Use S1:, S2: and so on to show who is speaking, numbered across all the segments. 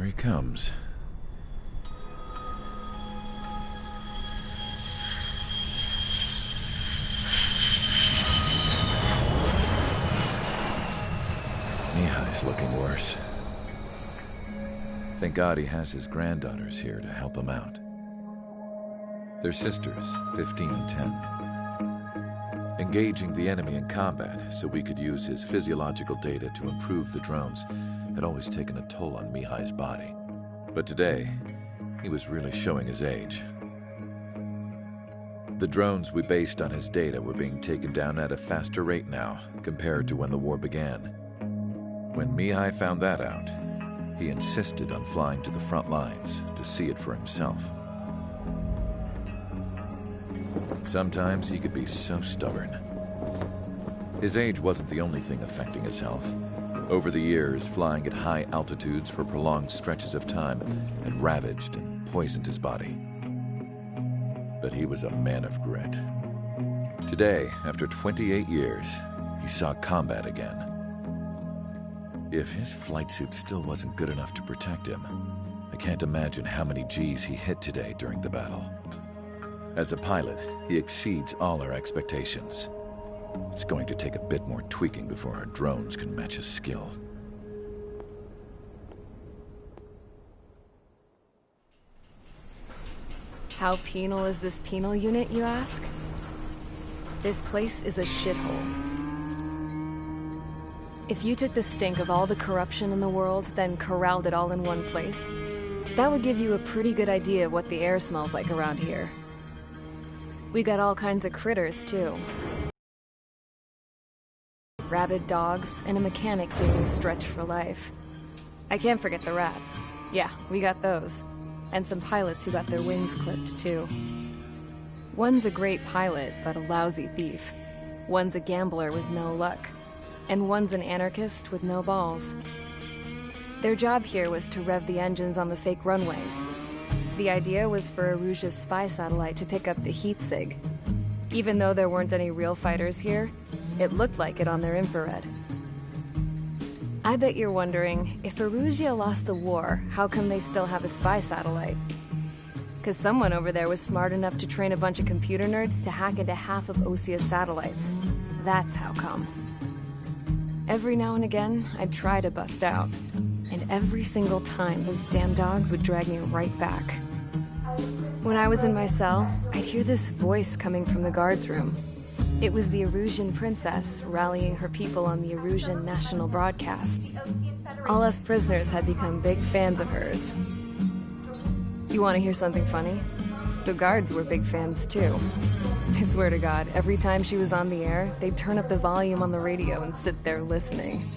S1: Here he comes. Mihai's looking worse. Thank God he has his granddaughters here to help him out. They're sisters, 15 and 10. Engaging the enemy in combat so we could use his physiological data to improve the drones had always taken a toll on Mihai's body. But today, he was really showing his age. The drones we based on his data were being taken down at a faster rate now compared to when the war began. When Mihai found that out, he insisted on flying to the front lines to see it for himself. Sometimes he could be so stubborn. His age wasn't the only thing affecting his health. Over the years, flying at high altitudes for prolonged stretches of time had ravaged and poisoned his body. But he was a man of grit. Today, after 28 years, he saw combat again. If his flight suit still wasn't good enough to protect him, I can't imagine how many G's he hit today during the battle. As a pilot, he exceeds all our expectations. It's going to take a bit more tweaking before our drones can match his skill.
S2: How penal is this penal unit, you ask? This place is a shithole. If you took the stink of all the corruption in the world, then corralled it all in one place, that would give you a pretty good idea of what the air smells like around here. We got all kinds of critters, too. Rabid dogs, and a mechanic doing Stretch for Life. I can't forget the rats. Yeah, we got those. And some pilots who got their wings clipped, too. One's a great pilot, but a lousy thief. One's a gambler with no luck. And one's an anarchist with no balls. Their job here was to rev the engines on the fake runways. The idea was for Aruja's spy satellite to pick up the heat sig. Even though there weren't any real fighters here, it looked like it on their infrared. I bet you're wondering, if Aruja lost the war, how come they still have a spy satellite? 'Cause someone over there was smart enough to train a bunch of computer nerds to hack into half of Osia's satellites. That's how come. Every now and again, I'd try to bust out. And every single time, those damn dogs would drag me right back. When I was in my cell, I'd hear this voice coming from the guards room. It was the Erusian princess rallying her people on the Erusian national broadcast. All us prisoners had become big fans of hers. You want to hear something funny? The guards were big fans too. I swear to God, every time she was on the air, they'd turn up the volume on the radio and sit there listening.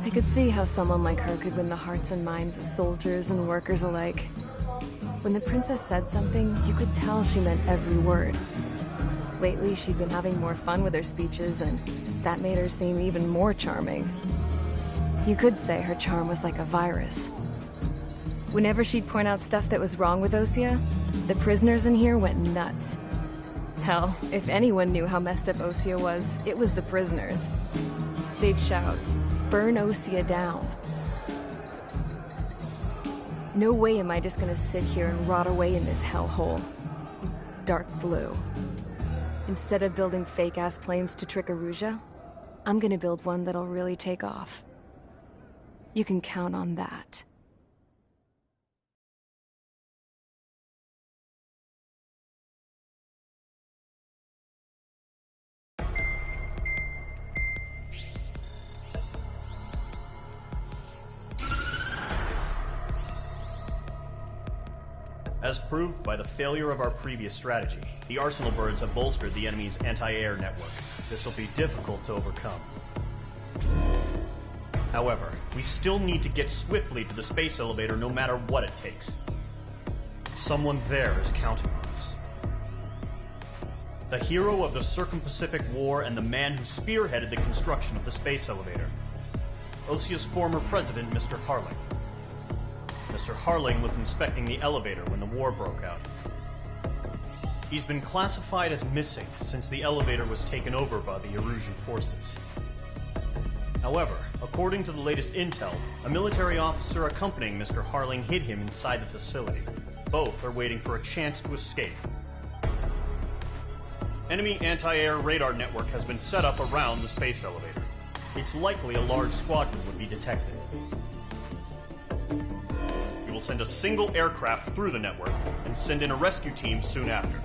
S2: I could see how someone like her could win the hearts and minds of soldiers and workers alike. When the princess said something, you could tell she meant every word. Lately, she'd been having more fun with her speeches, and that made her seem even more charming. You could say her charm was like a virus. Whenever she'd point out stuff that was wrong with Osia, the prisoners in here went nuts. Hell, if anyone knew how messed up Osia was, it was the prisoners. They'd shout, "Burn Osia down." No way am I just gonna sit here and rot away in this hellhole. Dark blue. Instead of building fake-ass planes to trick Aruja, I'm gonna build one that'll really take off. You can count on that.
S3: As proved by the failure of our previous strategy, the Arsenal birds have bolstered the enemy's anti-air network. This will be difficult to overcome. However, we still need to get swiftly to the space elevator no matter what it takes. Someone there is counting on us. The hero of the Circum-Pacific War and the man who spearheaded the construction of the space elevator. Osia's former president, Mr. Harling. Mr. Harling was inspecting the elevator when the war broke out. He's been classified as missing since the elevator was taken over by the Erusian forces. However, according to the latest intel, a military officer accompanying Mr. Harling hid him inside the facility. Both are waiting for a chance to escape. Enemy anti-air radar network has been set up around the space elevator. It's likely a large squadron would be detected. We will send a single aircraft through the network and send in a rescue team soon after.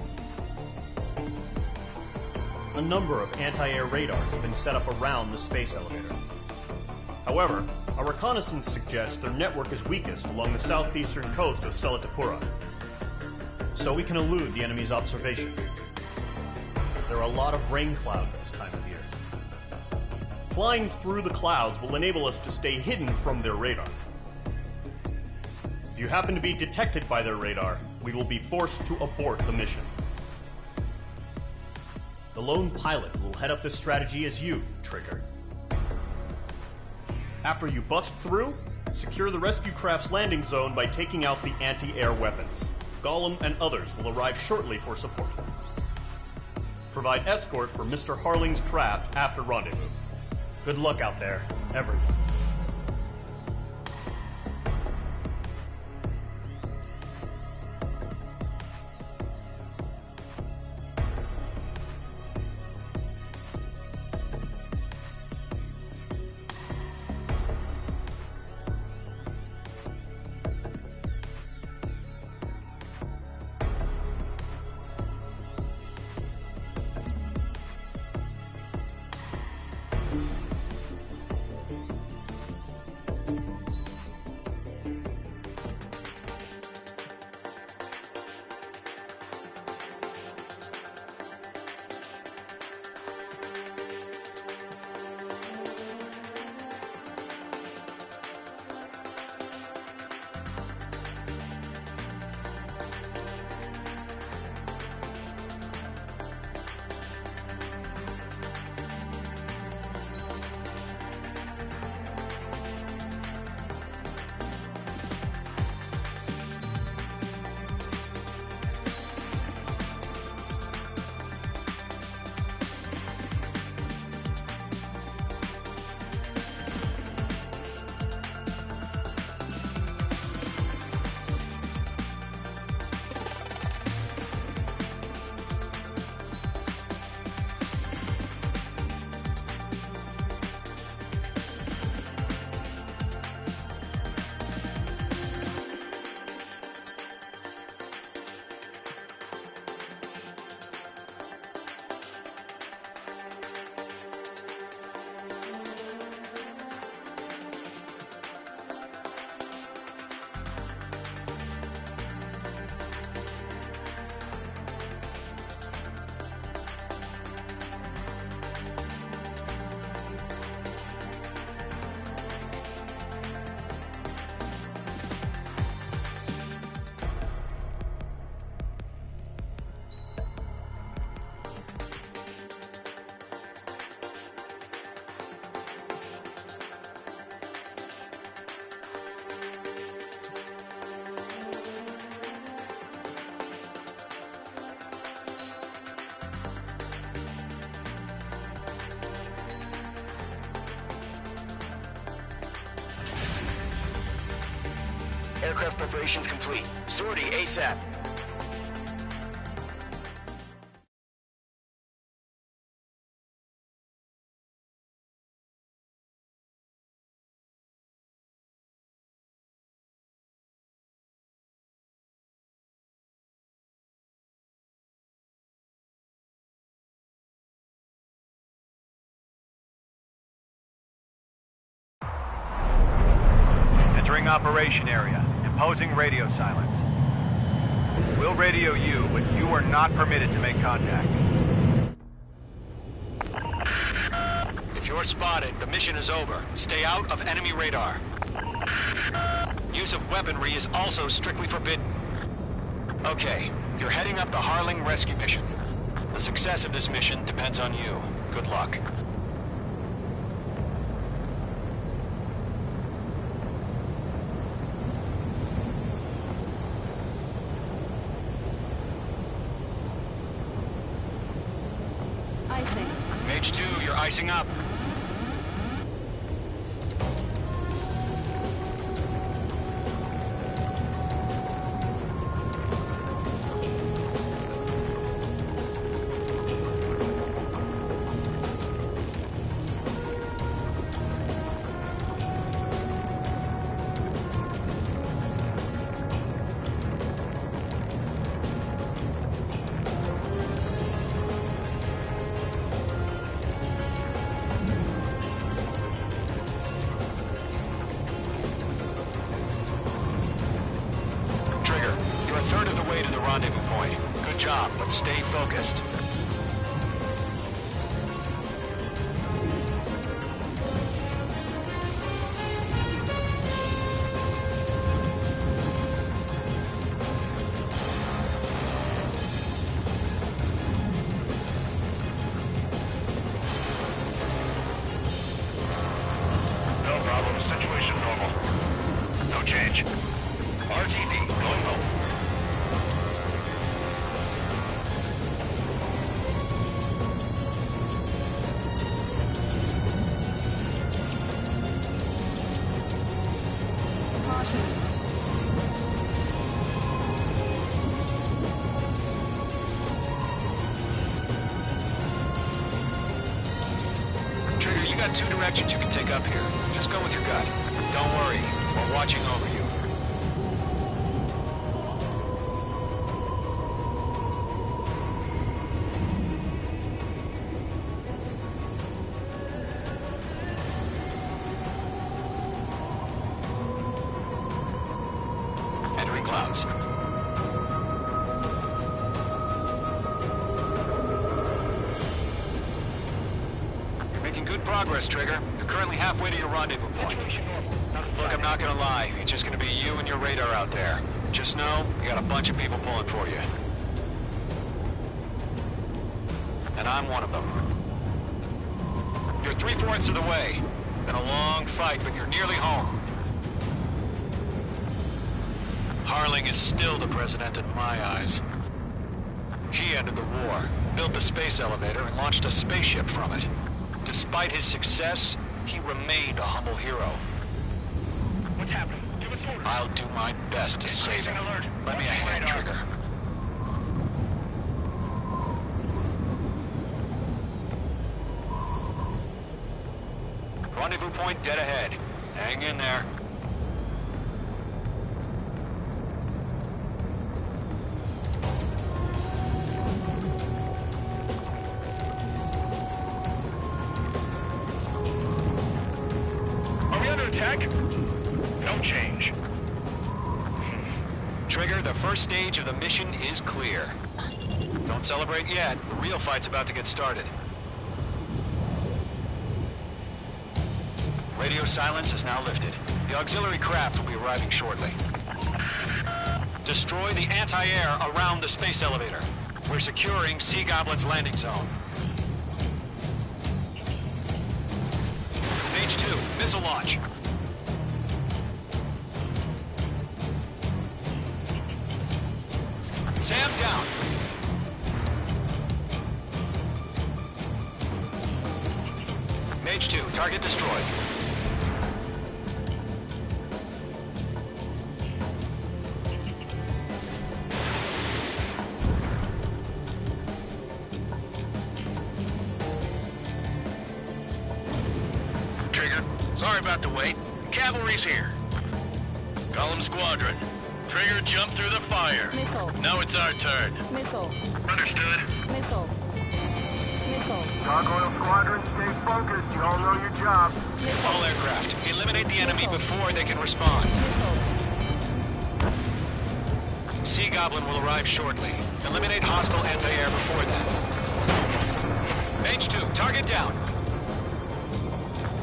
S3: A number of anti-air radars have been set up around the space elevator. However, our reconnaissance suggests their network is weakest along the southeastern coast of Selatapura, so we can elude the enemy's observation. There are a lot of rain clouds this time of year. Flying through the clouds will enable us to stay hidden from their radar. If you happen to be detected by their radar, we will be forced to abort the mission. The lone pilot will head up this strategy as you, Trigger. After you bust through, secure the rescue craft's landing zone by taking out the anti-air weapons. Gollum and others will arrive shortly for support. Provide escort for Mr. Harling's craft after rendezvous. Good luck out there, everyone.
S4: Aircraft preparations complete. Sortie ASAP.
S5: Entering operation area. Imposing radio silence. We'll radio you, but you are not permitted to make contact.
S4: If you're spotted, the mission is over. Stay out of enemy radar. Use of weaponry is also strictly forbidden. Okay, you're heading up the Harling rescue mission. The success of this mission depends on you. Good luck.
S6: Icing.
S4: Mage 2, you're icing up. Stay focused.
S5: No problem. Situation normal. No change. RTD, going home.
S4: Trigger, you got two directions you can take up here. Just go with your gut. Don't worry, we're watching over you. Entering clouds. You're making good progress, Trigger. You're currently halfway to your rendezvous point. Look, I'm not gonna lie. It's just gonna be you and your radar out there. Just know, you got a bunch of people pulling for you. And I'm one of them. You're 3/4 of the way. Been a long fight, but you're nearly home. Harling is still the president in my eyes. He ended the war, built the space elevator, and launched a spaceship from it. Despite his success, he remained a humble hero.
S5: What's happening? Give us orders.
S4: I'll do my best to save him. Lend me a hand, Trigger. Rendezvous point dead ahead. Hang in there.
S5: Are we under attack? No change.
S4: Trigger, the first stage of the mission is clear. Don't celebrate yet. The real fight's about to get started. Radio silence is now lifted. The auxiliary craft will be arriving shortly. Destroy the anti-air around the space elevator. We're securing Sea Goblin's landing zone. Page 2, missile launch. Sam down. Mage 2, target destroyed.
S5: Trigger, sorry about the wait. Cavalry's here. Column Squadron. Trigger jumped through the fire.
S6: Missile.
S5: Now it's our turn.
S6: Missile.
S5: Understood.
S6: Missile. Missile.
S7: Gargoyle Squadron, stay focused. You all know your job.
S4: All aircraft, eliminate the enemy before they can respond.
S6: Missile.
S4: Sea Goblin will arrive shortly. Eliminate hostile anti-air before then. Mage 2, target down.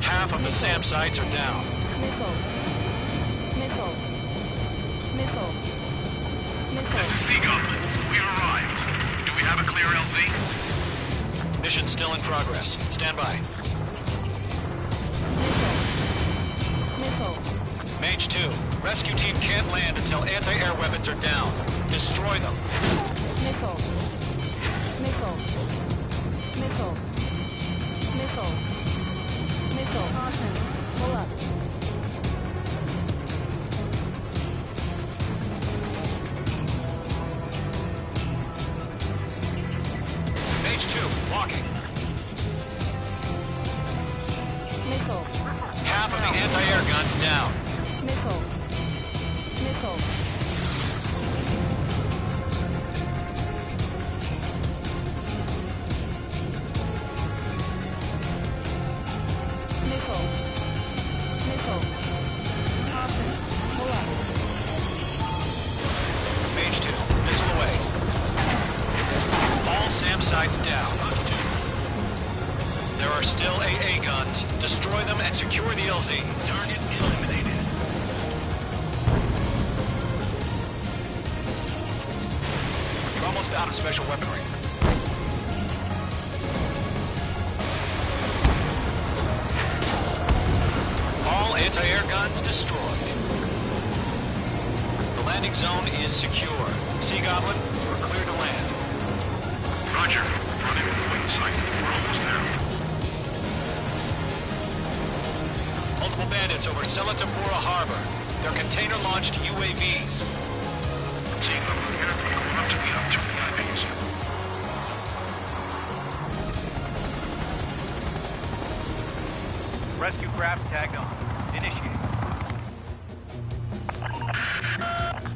S4: Half of the SAM sites are down.
S6: Missile. Missile. Missile. Missile.
S5: Sea Goblin, we arrived. Do we have a clear LZ?
S4: Mission still in progress. Stand by.
S6: Missile.
S4: Mage 2, rescue team can't land until anti-air weapons are down. Destroy them.
S6: Missile. Missile. Missile. Missile. Missile. Caution. Pull up.
S4: Mage 2, walking.
S6: Missile.
S4: Half of the anti-air guns down.
S6: Missile. Missile. Missile. Missile. Caution. Pull up.
S4: Mage 2, missile away. There are still AA guns. Destroy them and secure the LZ. Target eliminated. You're almost out of special weaponry. All anti-air guns destroyed. The landing zone is secure. Sea Goblin, you're clear to land.
S8: Roger. Running the wing sight. We're almost there.
S4: Multiple bandits over Selatapura Harbor. They're container-launched UAVs.
S8: Seeing them from here, we're going up to the UAVs.
S5: Rescue craft tagged on. Initiate.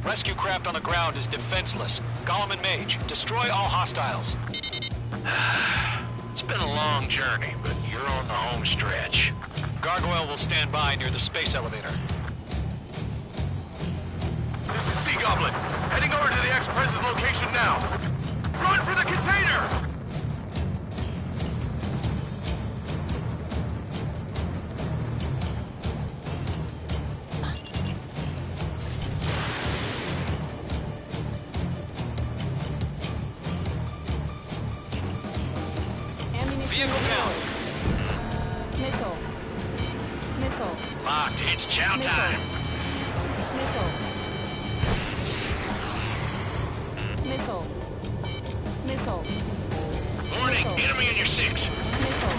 S4: Rescue craft on the ground is defenseless. Gollum and Mage, destroy all hostiles.
S8: It's been a long journey, but you're on the home stretch.
S4: Gargoyle will stand by near the space elevator.
S8: This is Sea Goblin. Heading over to the Express's location now. Run for the container!
S4: Vehicle down.
S6: Missile. Missile.
S8: Locked. It's chow time.
S6: Missile. Missile. Missile.
S8: Warning,
S6: Missile.
S8: enemy in your 6.
S6: Missile.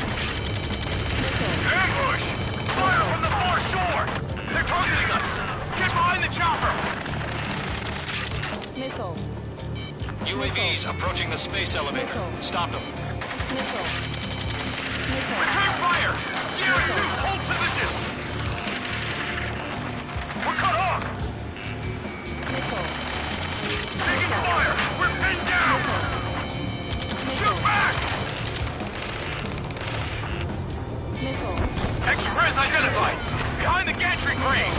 S6: Missile.
S8: Ambush! Fire from the far shore! They're targeting us! Get behind the chopper!
S6: Missile.
S4: UAVs approaching the space elevator.
S6: Missile.
S4: Stop them.
S6: Missile. Missile.
S8: Return fire! Sierra 2, hold position! We're cut off!
S6: Missile.
S8: Taking fire! We're pinned down! Shoot back!
S6: Missile.
S8: Express identified! Behind the gantry crane!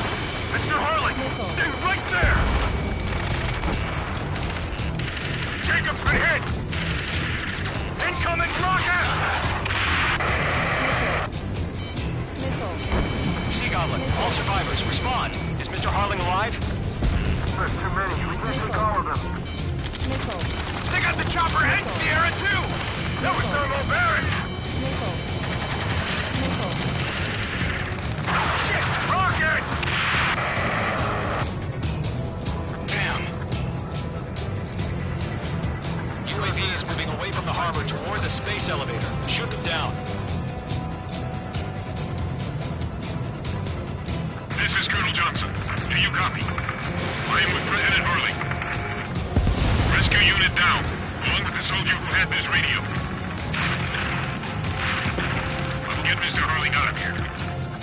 S8: Mr. Harlan,
S6: Missile.
S8: stay right there! Jacob's been hit! Incoming rocket!
S6: Missile.
S4: Sea Goblin, all survivors, respond. Is Mr. Harling alive?
S7: There's too many. We can't take all of them.
S6: Missile.
S8: They got the chopper and Sierra too! That was thermobaric!
S6: Missile. Missile.
S8: Shit! Rocket!
S4: Damn. UAVs moving away from the harbor toward the space elevator. Shoot them down.
S8: This is Colonel Johnson. Do you copy? I am with President Hurley. Rescue unit down, along with the soldier who had this radio. Let's get Mr. Hurley out of here.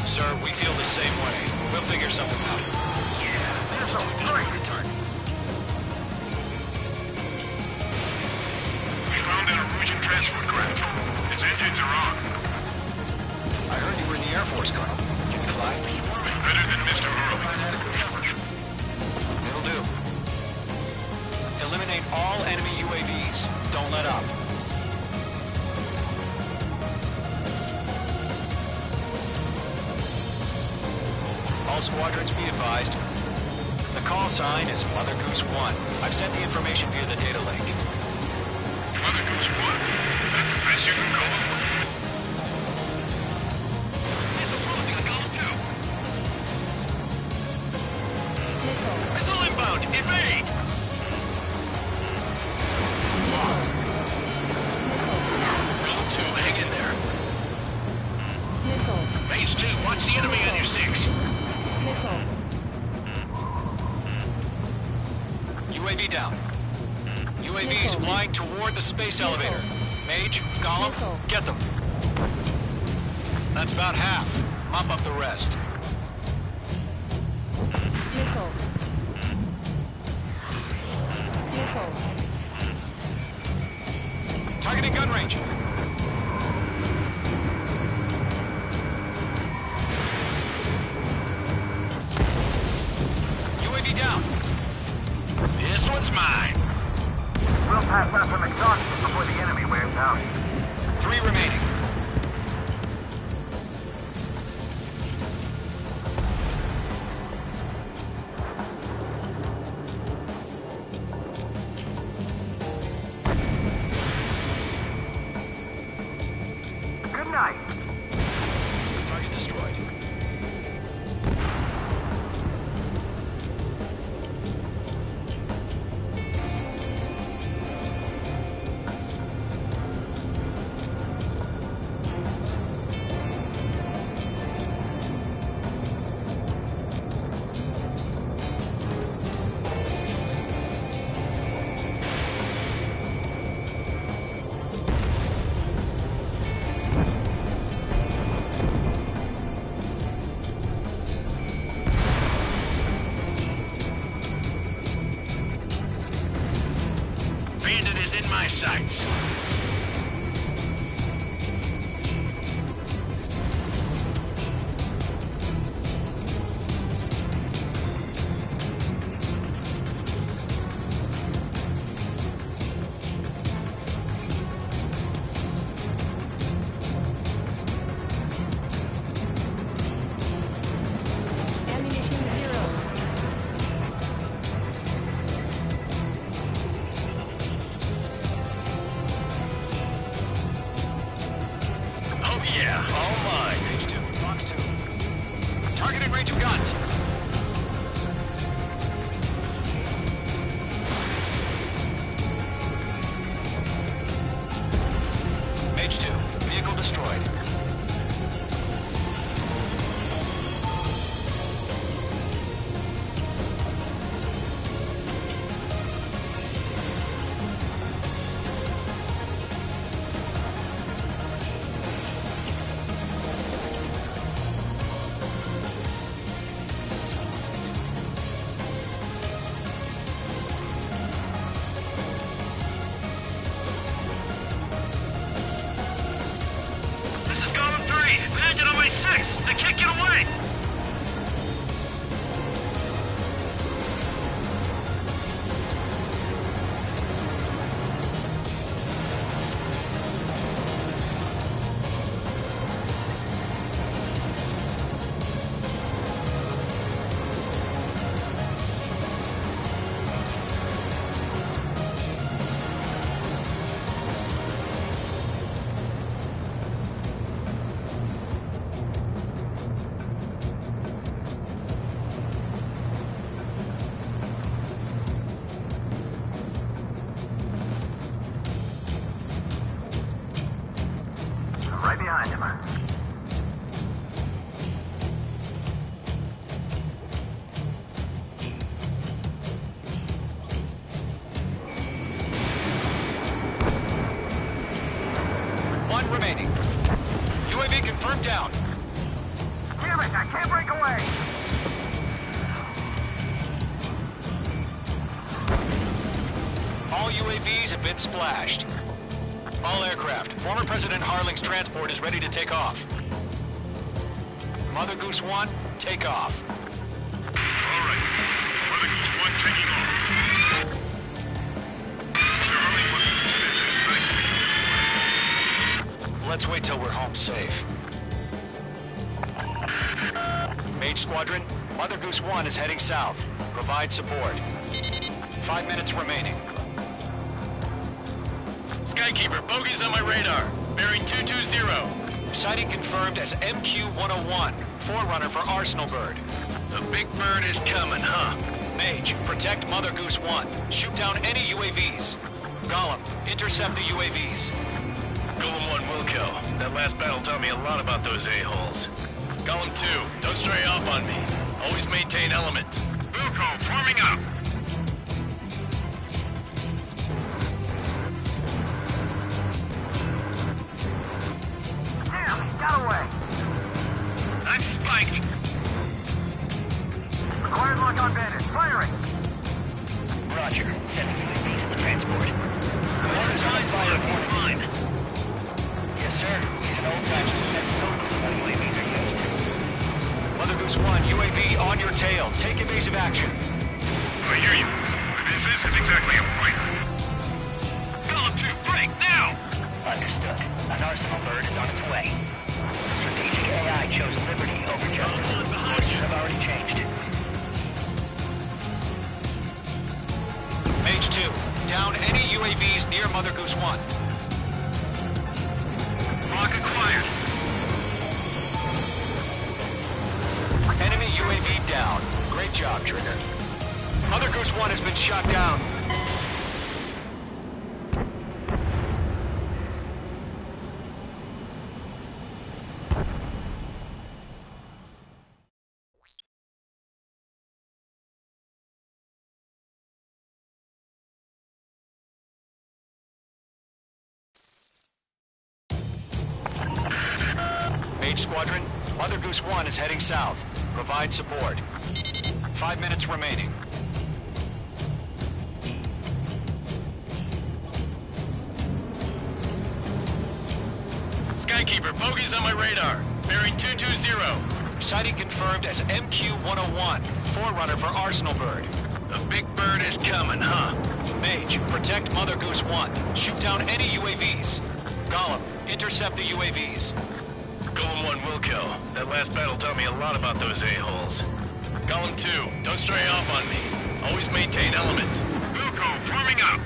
S4: Sir, we feel the same way. We'll figure something out.
S7: There's a break.
S8: We found an Norwegian transport craft. Its engines are on.
S4: I heard you were in the Air Force, Colonel. Can you fly?
S8: Better than Mr. Hurley.
S4: It'll do. Eliminate all enemy UAVs. Don't let up. All squadrons be advised. The call sign is Mother Goose 1. I've sent the information via the data link.
S8: Mother Goose 1. That's the best you can call them. It's approaching a Golem 2.
S6: Missile.
S8: Missile inbound. Evade! Golem 2, hang in there.
S6: Missile.
S8: Mage 2, watch the enemy on your 6.
S6: Missile.
S4: UAV down. UAVs
S6: Missile.
S4: flying toward the space
S6: Missile.
S4: elevator. Mage, Gollum,
S6: Missile.
S4: get them. That's about half. Mop up the rest.
S6: Missile. Missile.
S4: Targeting gun range. UAV down.
S8: This one's mine.
S7: We'll pass out some exhaust before the enemy wears out.
S4: 3 remaining.
S7: Good night.
S4: Target destroyed.
S8: Bandit is in my sights.
S6: Ammunition 0.
S8: Oh yeah, all mine.
S4: Page 2, box 2. Targeting range of guns. Page 2, vehicle destroyed.
S8: This is Golem 3. Bandit on my 6. I can't get away.
S7: Right behind him.
S4: One remaining. UAV confirmed down.
S7: Damn it, I can't break away.
S4: All UAVs have been splashed. All aircraft. Former President Harling's transport is ready to take off. Mother Goose 1, take off.
S8: All right. Mother Goose 1 taking off. Mr. Harley wants to
S4: Let's wait till we're home safe. Mage Squadron, Mother Goose 1 is heading south. Provide support. 5 minutes remaining.
S8: Skykeeper, bogeys on my radar. Bearing 220.
S4: Sighting confirmed as MQ-101, forerunner for Arsenal Bird.
S8: The big bird is coming, huh?
S4: Mage, protect Mother Goose 1. Shoot down any UAVs. Gollum, intercept the UAVs.
S8: Golem 1 will kill. That last battle taught me a lot about those a-holes. Golem 2, don't stray off on me. Always maintain element. Wilco, forming up.
S7: Damn, he got away.
S8: I'm spiked.
S7: Acquired lock on bandit. Firing.
S9: Roger. Sending UAVs to transport. Orders on fire.
S8: Fine.
S9: Yes, sir. Use an old-fashioned method when UAVs are used.
S4: Mother Goose 1, UAV on your tail. Take evasive action.
S8: I hear you. This isn't exactly a fighter. Golem 2, break now!
S9: Understood. An Arsenal Bird is on its way. Strategic AI chose liberty over justice. Courses have already changed.
S4: Mage 2, down any UAVs near Mother Goose 1.
S8: Lock acquired.
S4: Trigger. Mother Goose 1 has been shot down. Mage Squadron, Mother Goose 1 is heading south. Provide support. 5 minutes remaining.
S8: Skykeeper, bogeys on my radar. Bearing 220.
S4: Sighting confirmed as MQ-101, forerunner for Arsenal Bird.
S8: The big bird is coming, huh?
S4: Mage, protect Mother Goose 1. Shoot down any UAVs. Gollum, intercept the UAVs.
S8: Golem 1 will kill. That last battle taught me a lot about those a-holes. Golem 2, don't stray off on me. Always maintain element. Wilco, forming up.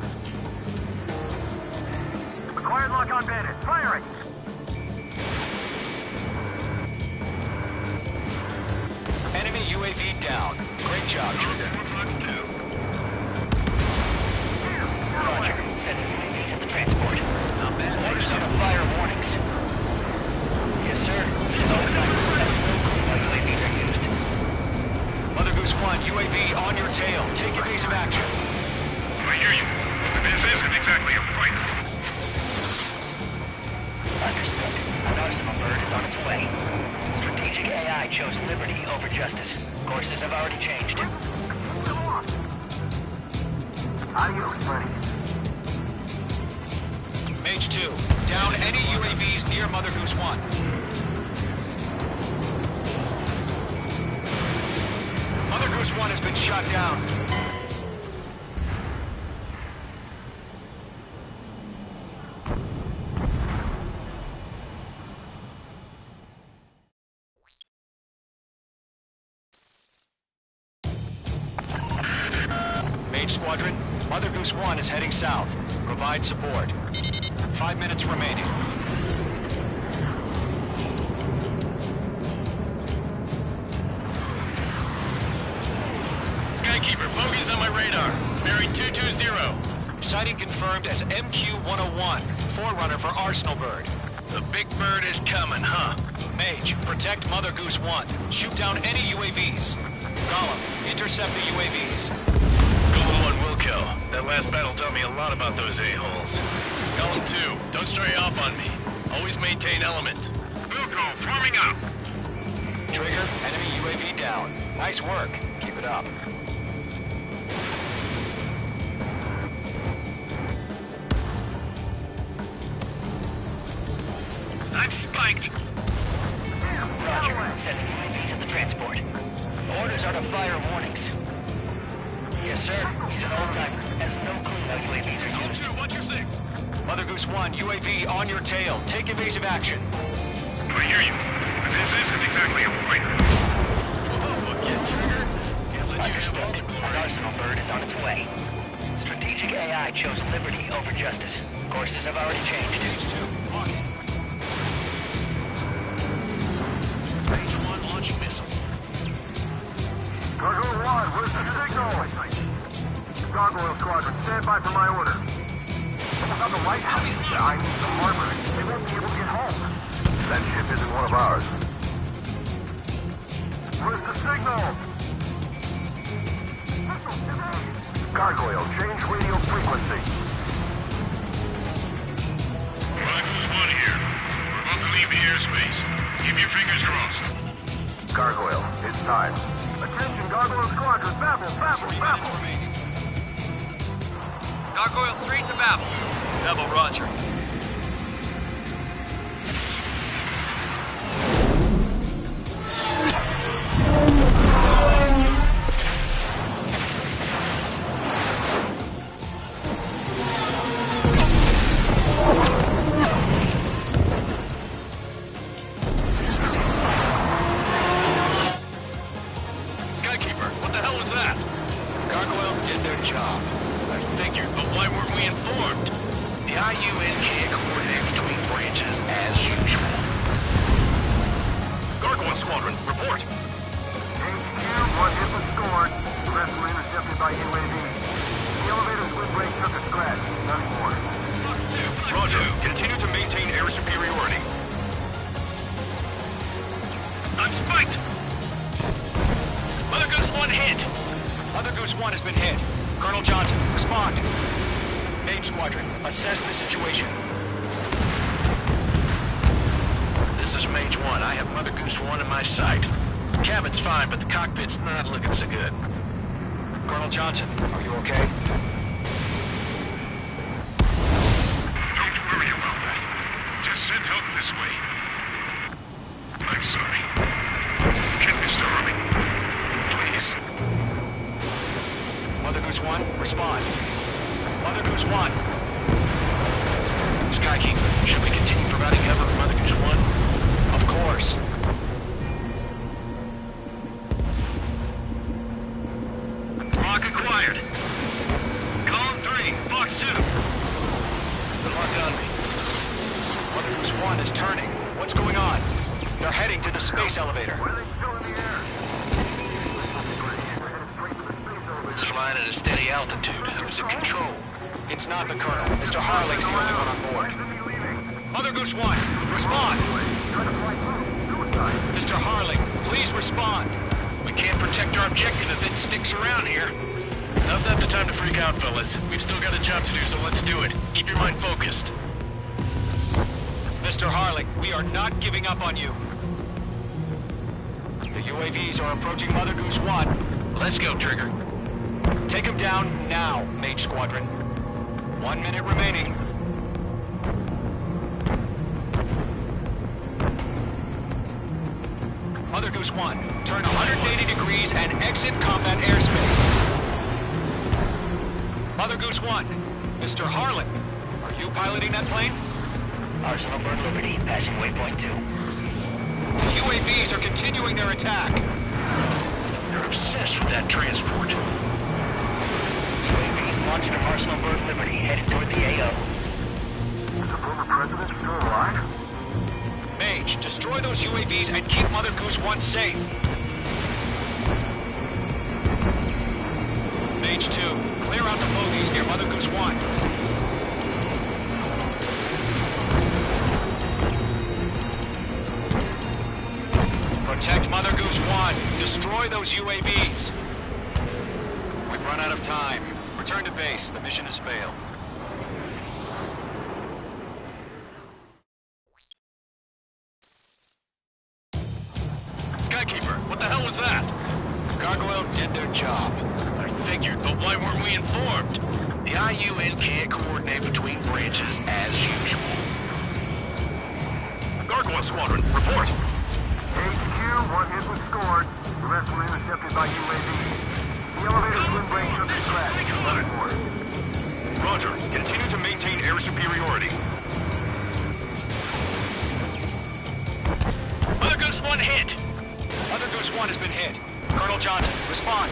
S7: Acquired lock on bandit. Firing.
S4: Enemy UAV down. Great job, Trigger.
S9: Roger. Sending UAVs to the transport. Not bad. Orders on fire warnings. Yes, sir. UAVs are used.
S4: Mother Goose 1, UAV on your tail. Take evasive action.
S8: I hear you. This isn't exactly a fight.
S9: Understood. An Arsenal Bird is on its way. Strategic AI chose liberty over justice. Courses have already changed.
S7: Adios, buddy.
S4: Mage 2, down any UAVs near Mother Goose 1. Mother Goose 1 has been shot down. Mage Squadron, Mother Goose 1 is heading south. Provide support. 5 minutes remaining.
S8: Skykeeper, bogeys on my radar. Bearing 220.
S4: Sighting confirmed as MQ-101, forerunner for Arsenal Bird.
S8: The big bird is coming, huh?
S4: Mage, protect Mother Goose 1. Shoot down any UAVs. Gollum, intercept the UAVs.
S8: Golem 1 will kill. That last battle taught me a lot about those a-holes. Golem 2, don't stray off on me. Always maintain element. Wilco, forming up.
S4: Trigger, enemy UAV down. Nice work. Keep it up.
S8: I'm spiked.
S9: Roger. Sending UAVs to the transport. Orders are to fire warnings. Yes, sir. He's an old-timer. Has no clue how UAVs are used.
S8: 2, watch your 6.
S4: Mother Goose 1, UAV on your tail. Take evasive action.
S8: I hear you. This isn't exactly a fight.
S9: Understood. An Arsenal Bird is on its way. Strategic AI chose liberty over justice. Courses have already changed.
S4: Mage 2, walking.
S8: Range 1 launching missile.
S7: Cargo 1, where's the signal? Gargoyle Squadron, stand by for my order. Someone's on the lighthouse. I need the harbor. They won't be able to get home. That ship isn't one of ours. Where's the signal? Gargoyle, change radio frequency.
S8: Mother Goose 1 here. We're about to leave the airspace. Keep your fingers crossed.
S7: Gargoyle, it's time. Attention, Gargoyle Squadron, babble,
S4: 3 minutes remaining.
S5: Gargoyle 3 to Babel. Babel, roger.
S8: Skykeeper, what the hell was that?
S4: Gargoyle did their job.
S8: I figured, but why weren't we informed? The IUN right! Mother Goose 1 hit!
S4: Mother Goose 1 has been hit. Colonel Johnson, respond. Main Squadron, assess the situation.
S8: This is Mage 1. I have Mother Goose 1 in my sight. Cabin's fine, but the cockpit's not looking so good.
S4: Colonel Johnson, are you okay?
S7: Don't worry about that. Just send help this way. I'm sorry. Get Mr. Harley. Please.
S4: Mother Goose 1, respond. Mother Goose 1.
S8: Skykeeper, should we continue providing cover for Mother Goose 1?
S4: Of course.
S8: Lock acquired. Column 3, Fox 2. They're locked on me.
S4: Mother Goose 1 is turning. What's going on? They're heading to the space elevator.
S8: It's flying at a steady altitude. Who's in control?
S4: It's not the Colonel. Mr. Harling's the only one on board. Mother Goose 1, respond! Mr. Harling, please respond!
S8: We can't protect our objective if it sticks around here. Now's not the time to freak out, fellas. We've still got a job to do, so let's do it. Keep your mind focused.
S4: Mr. Harling, we are not giving up on you. The UAVs are approaching Mother Goose 1.
S8: Let's go, Trigger.
S4: Take them down now, Mage Squadron. 1 minute remaining. Mother Goose 1, turn 180 degrees and exit combat airspace. Mother Goose 1, Mr. Harlan, are you piloting that plane?
S9: Arsenal Bird Liberty, passing waypoint 2.
S4: The UAVs are continuing their attack.
S8: They're obsessed with that transport.
S9: UAVs launching from Arsenal Bird Liberty, headed toward the AO.
S7: Is the former president still alive?
S4: Mage, destroy those UAVs and keep Mother Goose 1 safe. Mage 2, clear out the bogies near Mother Goose 1. Protect Mother Goose 1. Destroy those UAVs. We've run out of time. Return to base. The mission has failed.
S8: Skykeeper, what the hell was that?
S4: Gargoyle did their job.
S8: I figured, but why weren't we informed? The IUN can't coordinate between branches as usual.
S7: Gargoyle Squadron, report. HQ, 1 hit was scored. The rest were intercepted by UAV. The elevator's wind break should be crashed. Roger. Continue to maintain air superiority.
S8: Mother Goose 1 hit!
S4: Mother Goose 1 has been hit. Colonel Johnson, respond.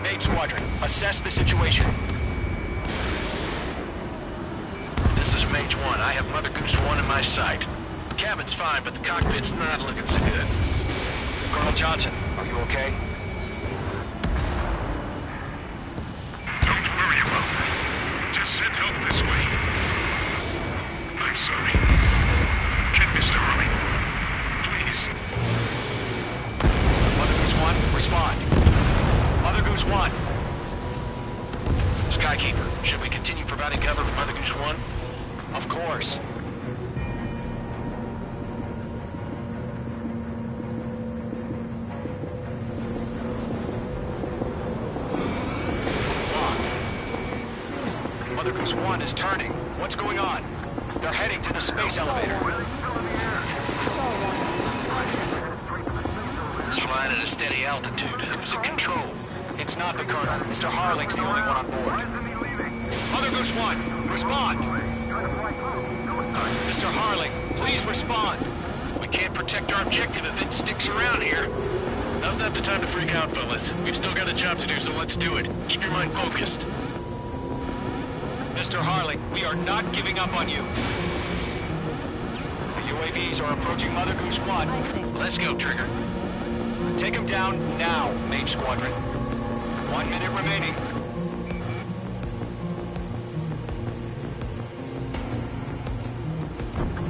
S4: Mage Squadron, assess the situation.
S8: This is Mage 1. I have Mother Goose 1 in my sight. Cabin's fine, but the cockpit's not looking so good.
S4: Colonel Johnson, are you okay?
S7: Don't worry about that. Just send help this way. I'm sorry. Get Mr. Harley. Please.
S4: Mother Goose 1, respond. Mother Goose 1.
S8: Skykeeper, should we continue providing cover for Mother Goose 1?
S4: Of course. Locked. Mother Goose 1 is turning. What's going on? They're heading to the space elevator.
S8: It's flying at a steady altitude. Who's in control?
S4: It's not the Colonel. Mr. Harling's the only one on board. Mother Goose 1, respond! Mr. Harling, please respond!
S8: We can't protect our objective if it sticks around here. Now's not the time to freak out, fellas. We've still got a job to do, so let's do it. Keep your mind focused.
S4: Mr. Harling, we are not giving up on you. The UAVs are approaching Mother Goose 1.
S8: Let's go, Trigger.
S4: Take them down now, Mage Squadron. 1 minute remaining.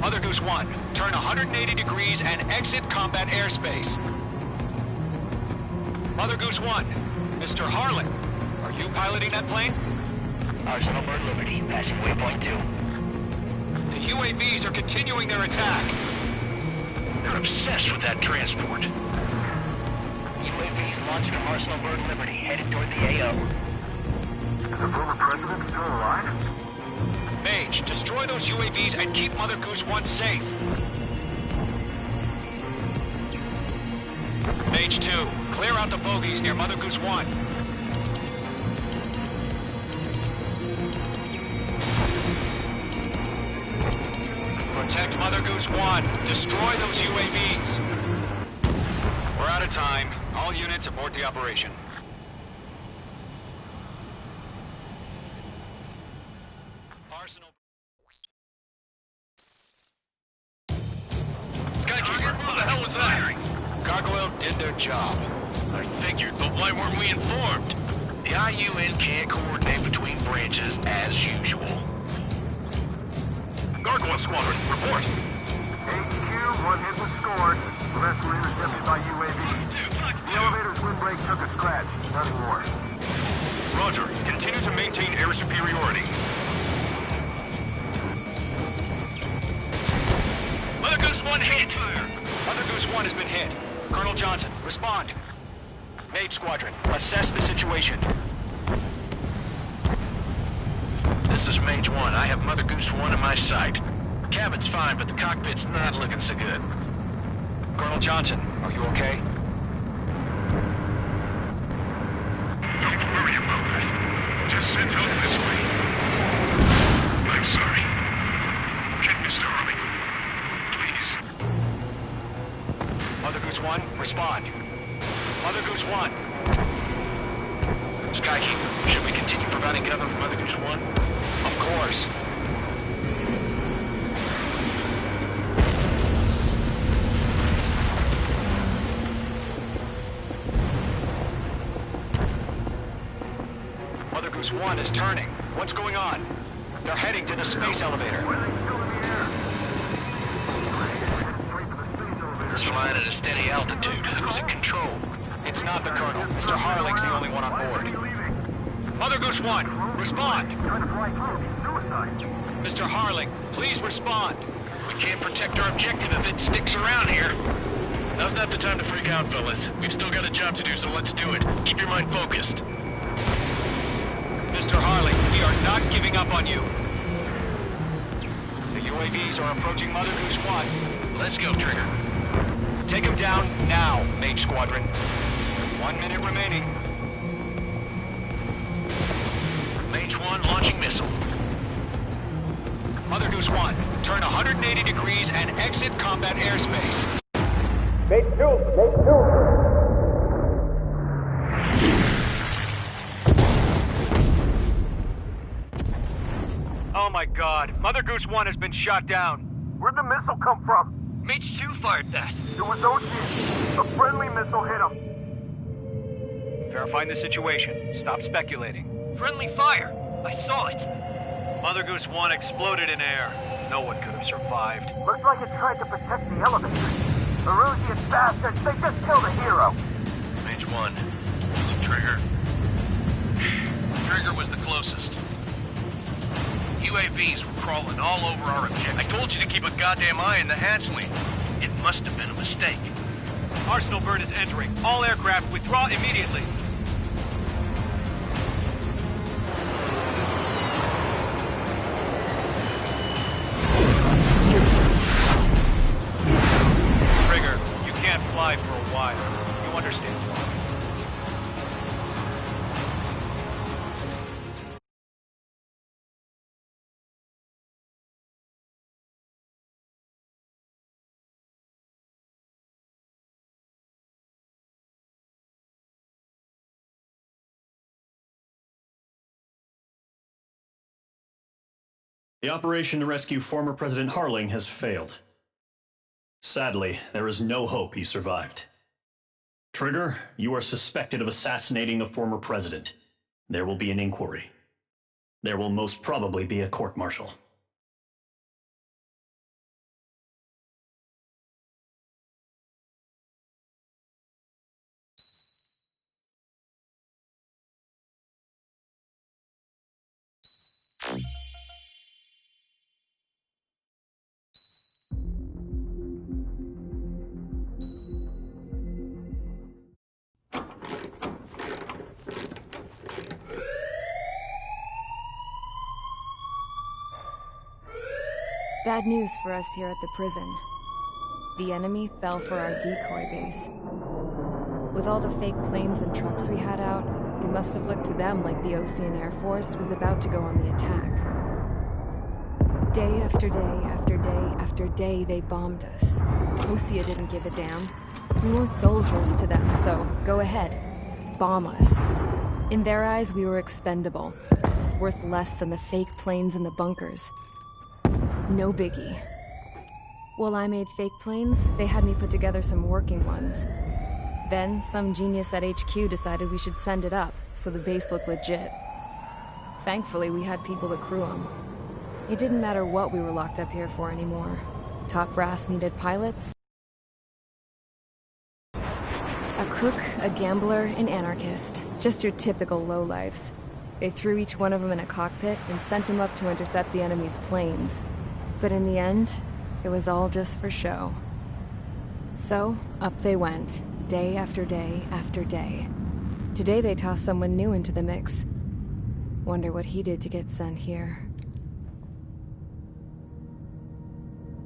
S4: Mother Goose Goose 1, turn 180 degrees and exit combat airspace. Mother Goose 1, Mr. Harlan, are you piloting that plane?
S9: Arsenal Bird Liberty, passing waypoint 2.
S4: The UAVs are continuing their attack.
S8: They're obsessed with that transport.
S9: UAVs launched from Arsenal Bird Liberty, headed toward the AO.
S7: Is the former president still alive?
S4: Mage, destroy those UAVs and keep Mother Goose 1 safe. Mage 2, clear out the bogies near Mother Goose 1. Protect Mother Goose 1. Destroy those UAVs. We're out of time. All units abort the operation. Arsenal.
S8: Skykeeper, who the hell was that?
S4: Gargoyle did their job.
S8: I figured, but why weren't we informed? The IUN can't coordinate between branches as usual. Gargoyle Squadron, report.
S7: HQ, one hit was scored. The rest were intercepted by UAV. The elevator's windbreak took a scratch. Nothing more.
S8: Roger. Continue to maintain air superiority. Mother Goose 1 hit!
S4: Mother Goose 1 has been hit. Colonel Johnson, respond. Mage Squadron, assess the situation.
S8: This is Mage 1. I have Mother Goose 1 in my sight. Cabin's fine, but the cockpit's not looking so good.
S4: Colonel Johnson, are you okay?
S8: Don't worry about that. Just send help this way. I'm sorry. Get Mr. Harley. Please.
S4: Mother Goose 1, respond. Mother Goose 1.
S8: Skykeeper, should we continue providing cover for Mother Goose 1?
S4: Of course. Mother Goose 1 is turning. What's going on? They're heading to the space elevator.
S8: It's flying at a steady altitude. Who's in control?
S4: It's not the Colonel. Mr. Harling's the only one on board. Mother Goose 1, respond! Mr. Harling, please respond.
S8: We can't protect our objective if it sticks around here. Now's not the time to freak out, fellas. We've still got a job to do, so let's do it. Keep your mind focused.
S4: Mr. Harling, we are not giving up on you. The UAVs are approaching Mother Goose 1.
S8: Let's go, Trigger.
S4: Take him down now, Mage Squadron. 1 minute remaining.
S8: Mage 1 launching missile.
S4: Mother Goose 1, turn 180 degrees and exit combat airspace.
S7: Mate 2! Mate 2!
S5: Oh my god, Mother Goose 1 has been shot down.
S7: Where'd the missile come from?
S4: Mage 2 fired that.
S7: It was Ocean. A friendly missile hit him.
S5: Verifying the situation. Stop speculating.
S4: Friendly fire. I saw it.
S5: Mother Goose 1 exploded in air. No one could have survived.
S7: Looks like it tried to protect the elevator. Erusian bastards, they just killed a hero.
S8: Mage 1. Was it Trigger? Trigger was the closest. UAVs were crawling all over our objective. I told you to keep a goddamn eye on the hatchling. It must have been a mistake.
S5: Arsenal Bird is entering. All aircraft withdraw immediately. Trigger, you can't fly for a while. You understand why.
S3: The operation to rescue former President Harling has failed. Sadly, there is no hope he survived. Trigger, you are suspected of assassinating the former president. There will be an inquiry. There will most probably be a court-martial.
S2: Bad news for us here at the prison. The enemy fell for our decoy base. With all the fake planes and trucks we had out, it must have looked to them like the Ocean Air Force was about to go on the attack. Day after day after day after day, they bombed us. Osea didn't give a damn. We weren't soldiers to them, so go ahead. Bomb us. In their eyes, we were expendable. Worth less than the fake planes in the bunkers. No biggie. While I made fake planes, they had me put together some working ones. Then, some genius at HQ decided we should send it up, so the base looked legit. Thankfully, we had people to crew them. It didn't matter what we were locked up here for anymore. Top brass needed pilots. A crook, a gambler, an anarchist. Just your typical lowlifes. They threw each one of them in a cockpit and sent them up to intercept the enemy's planes. But in the end, it was all just for show. So, up they went, day after day after day. Today they tossed someone new into the mix. Wonder what he did to get sent here.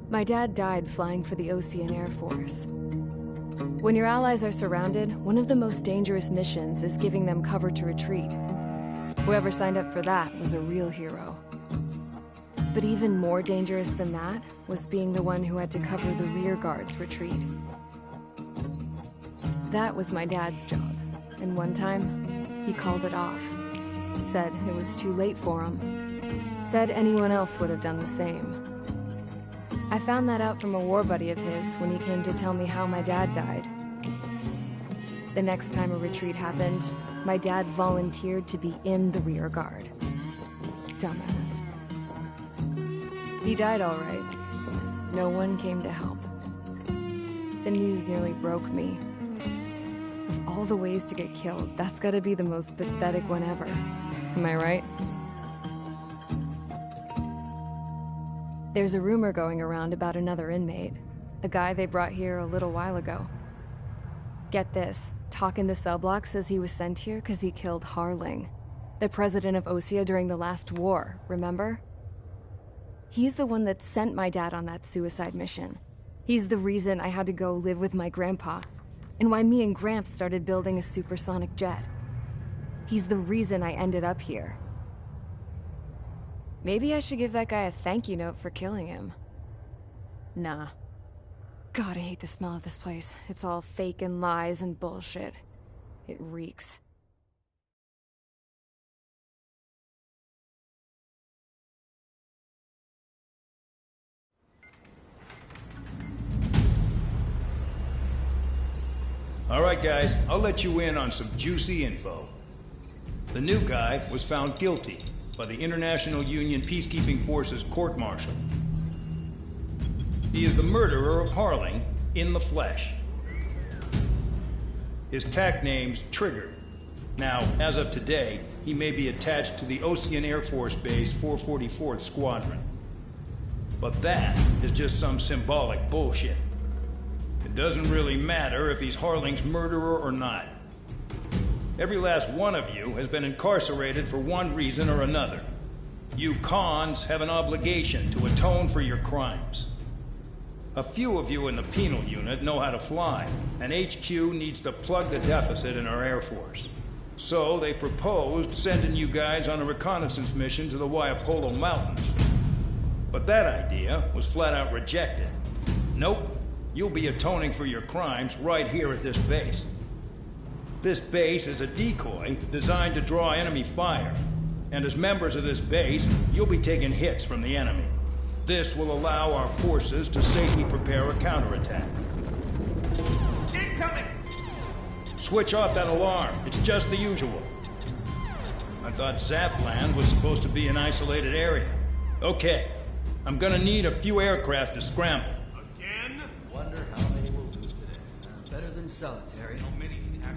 S2: My dad died flying for the Ocean Air Force. When your allies are surrounded, one of the most dangerous missions is giving them cover to retreat. Whoever signed up for that was a real hero. But even more dangerous than that was being the one who had to cover the rear guard's retreat. That was my dad's job, and one time, he called it off. Said it was too late for him. Said anyone else would have done the same. I found that out from a war buddy of his when he came to tell me how my dad died. The next time a retreat happened, my dad volunteered to be in the rear guard. Dumbass. He died all right. No one came to help. The news nearly broke me. Of all the ways to get killed, that's gotta be the most pathetic one ever. Am I right? There's a rumor going around about another inmate. A guy they brought here a little while ago. Get this, talk in the cell block says he was sent here because he killed Harling, the president of Osea during the last war, remember? He's the one that sent my dad on that suicide mission. He's the reason I had to go live with my grandpa, and why me and Gramps started building a supersonic jet. He's the reason I ended up here. Maybe I should give that guy a thank you note for killing him. Nah. God, I hate the smell of this place. It's all fake and lies and bullshit. It reeks.
S10: All right, guys, I'll let you in on some juicy info. The new guy was found guilty by the International Union Peacekeeping Forces court-martial. He is the murderer of Harling in the flesh. His TAC name's Trigger. Now, as of today, he may be attached to the Ocean Air Force Base 444th Squadron. But that is just some symbolic bullshit. It doesn't really matter if he's Harling's murderer or not. Every last one of you has been incarcerated for one reason or another. You cons have an obligation to atone for your crimes. A few of you in the penal unit know how to fly, and HQ needs to plug the deficit in our Air Force. So they proposed sending you guys on a reconnaissance mission to the Waiapolo Mountains. But that idea was flat out rejected. Nope, you'll be atoning for your crimes right here at this base. This base is a decoy designed to draw enemy fire. And as members of this base, you'll be taking hits from the enemy. This will allow our forces to safely prepare a counterattack.
S7: Incoming!
S10: Switch off that alarm. It's just the usual. I thought Zapland was supposed to be an isolated area. Okay, I'm gonna need a few aircraft to scramble.
S7: Again?
S11: Wonder how many we'll lose today. Better than solitary.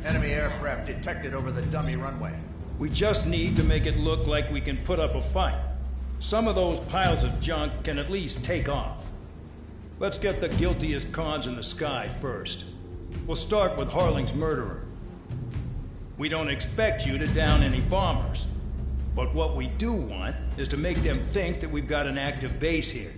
S12: Enemy aircraft detected over the dummy runway.
S10: We just need to make it look like we can put up a fight. Some of those piles of junk can at least take off. Let's get the guiltiest cons in the sky first. We'll start with Harling's murderer. We don't expect you to down any bombers. But what we do want is to make them think that we've got an active base here.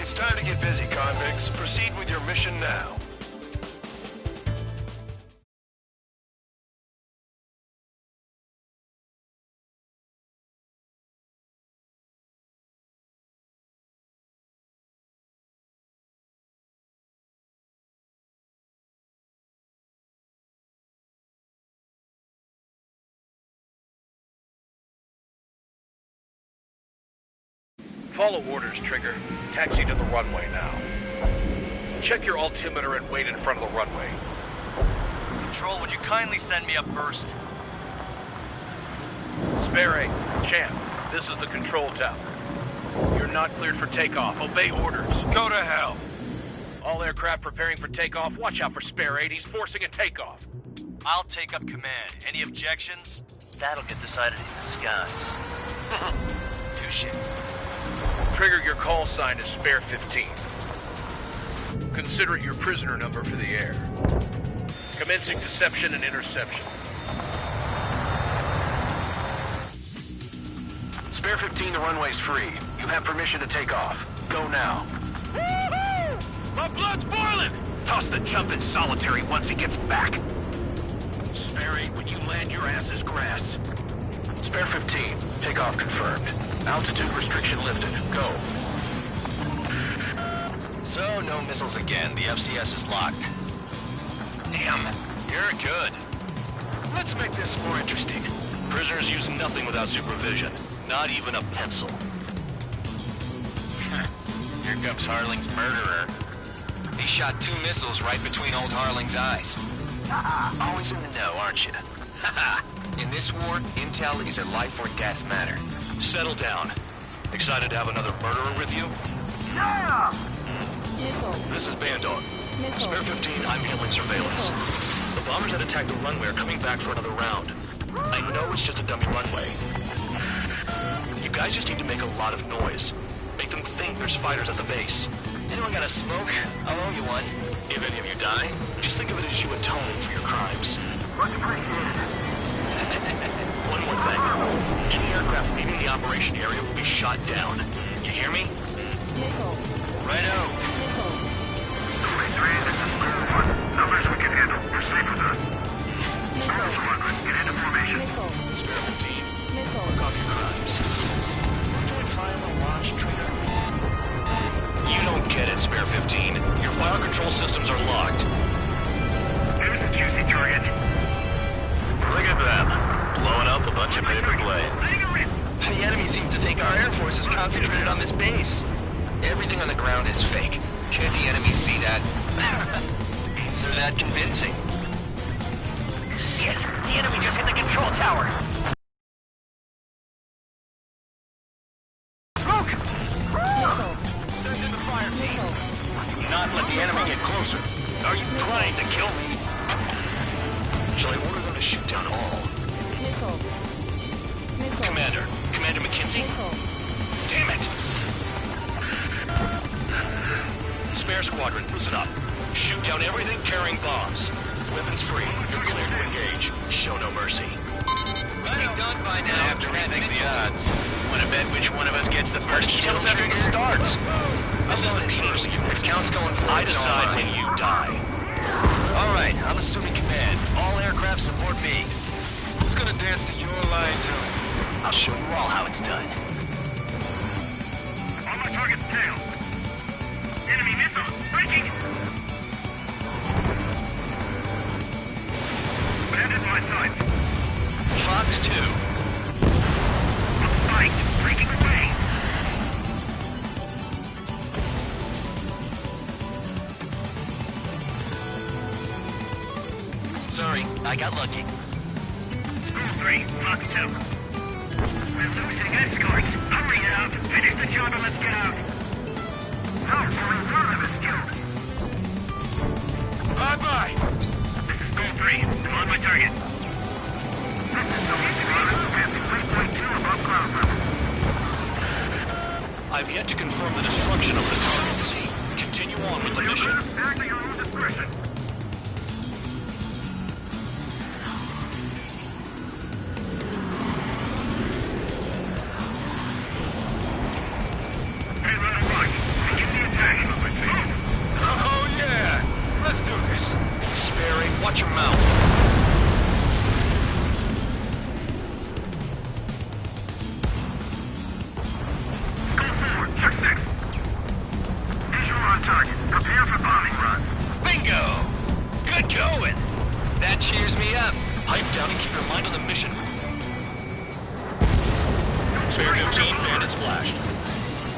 S8: It's time to get busy, convicts. Proceed with your mission now.
S5: Follow orders, Trigger. Taxi to the runway now. Check your altimeter and wait in front of the runway.
S13: Control, would you kindly send me up first?
S5: Spare 8, Champ, this is the control tower. You're not cleared for takeoff. Obey orders.
S8: Go to hell.
S5: All aircraft preparing for takeoff. Watch out for Spare 8. He's forcing a takeoff.
S13: I'll take up command. Any objections? That'll get decided in the skies. Touche.
S5: Trigger, your call sign is Spare 15. Consider it your prisoner number for the air. Commencing deception and interception.
S8: Spare 15, the runway's free. You have permission to take off. Go now.
S5: Woohoo! My blood's boiling!
S8: Toss the chump in solitary once he gets back. Spare 8, when you land, your ass is grass. Spare 15, takeoff confirmed. Altitude restriction lifted. Go.
S13: So, no missiles again. The FCS is locked. Damn, you're good.
S8: Let's make this more interesting.
S13: Prisoners use nothing without supervision. Not even a pencil. Here comes Harling's murderer.
S4: He shot 2 missiles right between old Harling's eyes. Always in the know, aren't you? In this war, intel is a life or death matter. Settle down. Excited to have another murderer with you?
S7: Yeah!
S4: This is Bandog. Spare 15, I'm handling surveillance. The bombers that attacked the runway are coming back for another round. I know it's just a dummy runway. You guys just need to make a lot of noise. Make them think there's fighters at the base. Anyone got a smoke? I'll owe you one. If any of you die, just think of it as you atone for your crimes.
S7: Much appreciated.
S4: One more thing. Any aircraft leaving the operation area will be shot down. You hear me? Righto.
S7: This is Square 1. Numbers we can handle. We're safe with us. Square Squadron, get into formation.
S4: Spare 15. Look off your crimes. You don't get it, Spare 15. Your fire control systems are locked.
S7: Here's a juicy target.
S8: Look at them. Blowing up a bunch of paper blades.
S4: The enemy seems to think our Air Force is concentrated on this base. Everything on the ground is fake. Can't the enemy see that? They're that convincing.
S9: Shit! The enemy just hit the control tower!
S8: Smoke! Send in the fire team. Do not let the enemy get closer. Are you trying to kill me?
S4: Shall I order them to shoot down all? Commander McKenzie? Damn it! Spare Squadron, listen up. Shoot down everything carrying bombs. Weapons free. You're clear to engage. Show no mercy.
S9: Be done by now.
S8: I have to rethink the odds. Want to bet which one of us gets the first kill
S4: Details after it starts. This is the beating unit.
S9: Count's going for
S4: I decide when you die.
S9: Alright, I'm assuming command. All aircraft support me.
S8: Who's gonna dance to your line tune?
S9: I'll show you all how it's done.
S7: On my target's tail. Enemy missile. Breaking. Bandit in my sight.
S9: Fox 2.
S7: Fight. Breaking away.
S9: Sorry, I got lucky.
S7: School 3, Fox 2. We're losing escorts. Hurry now. Finish the job and let's get out. No, we're in front of us, killed.
S8: Bye-bye.
S7: This is School 3. I'm on my target. This is School 3.2 above ground level.
S4: I've yet to confirm the destruction of the targets. Continue on with the mission.
S7: Back to your own discretion. Hey, run and run. Begin the attack.
S8: Oh, yeah. Let's do this.
S4: Sparing, watch your mouth.
S7: Go forward. Check 6. Visual on target. Prepare for bombing run.
S9: Bingo! Good going! That cheers me up.
S4: Pipe down and keep your mind on the mission. Spare 15, bandit splashed.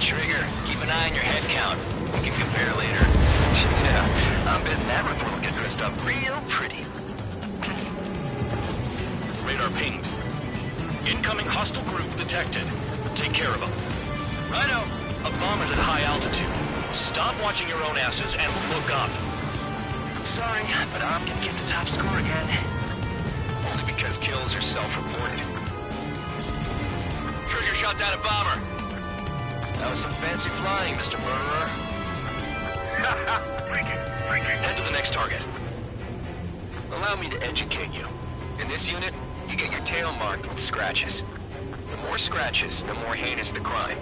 S9: Trigger, keep an eye on your head count. We can compare later. Yeah, I'm betting that report will get dressed up real pretty.
S4: Radar pinged. Incoming hostile group detected. Take care of them.
S9: Righto.
S4: A bomber's at high altitude. Stop watching your own asses and look up.
S9: Sorry, but I'm gonna get the top score again. Only because kills are self-reported. Trigger shot down a bomber. That was some fancy flying, Mr. Murderer.
S4: Head to the next target.
S9: Allow me to educate you. In this unit, you get your tail marked with scratches. The more scratches, the more heinous the crime.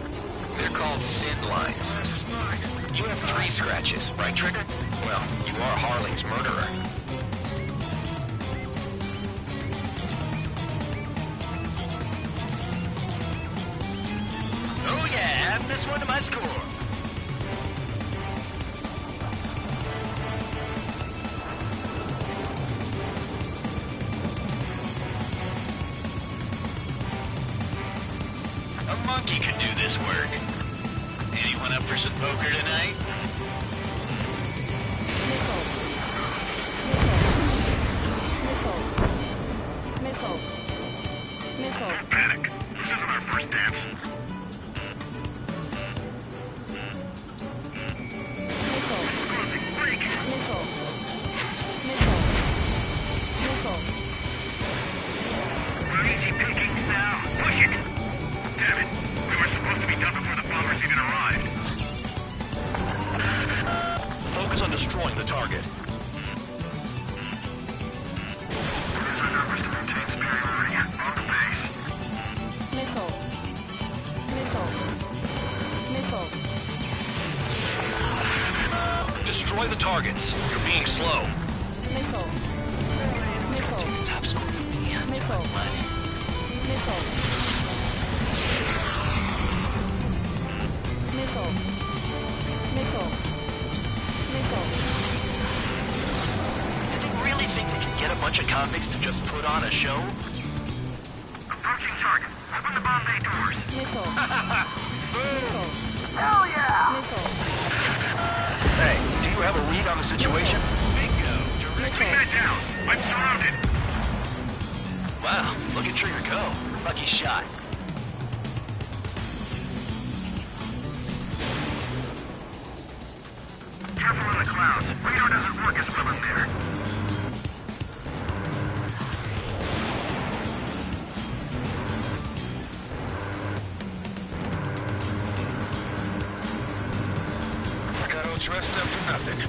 S9: They're called sin lines. You have 3 scratches, right, Trigger? Well, you are Harling's murderer. Oh yeah, add this one to my score. A monkey could do this work. Anyone up for some poker tonight?
S4: targets. You're being slow.
S6: Missile. Missile.
S9: Take the top score for me. It's in my
S6: Missile.
S9: blood.
S6: Missile. Missile. Missile. Missile.
S9: Did they really think they could get a bunch of convicts to just put on a show?
S7: Approaching target. Open the bomb bay doors.
S6: Missile. Missile.
S7: Hell yeah!
S6: Missile.
S8: Hey, do you have a read on the situation?
S9: Bingo. Direct
S6: Missile.
S7: Man down. I'm surrounded.
S9: Wow, look at Trigger go. Lucky shot.
S7: Careful in the clouds. Radar doesn't work as well in there.
S8: I got all dressed up for nothing.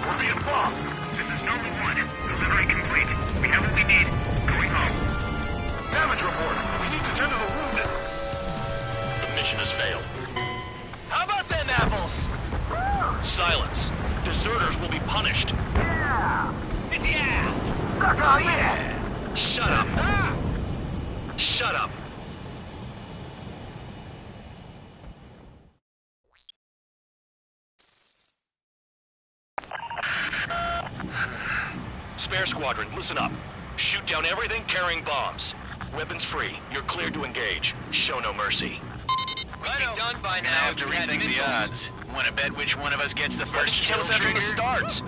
S7: We're being bombed. This is number one. Delivery complete. We have what we need. Going home.
S8: Damage report. We need to tend to the wounded.
S4: The mission has failed.
S9: How about them apples?
S4: Silence. Deserters will be punished.
S9: Yeah.
S7: Oh, yeah!
S4: Shut up. Shut up. Spare squadron, listen up. Shoot down everything carrying bombs. Weapons free. You're cleared to engage. Show no mercy.
S9: We'll be done by now.
S8: Have to rethink the odds. Want to bet which one of us gets the first kill
S9: Tell us after
S8: trigger?
S9: the starts.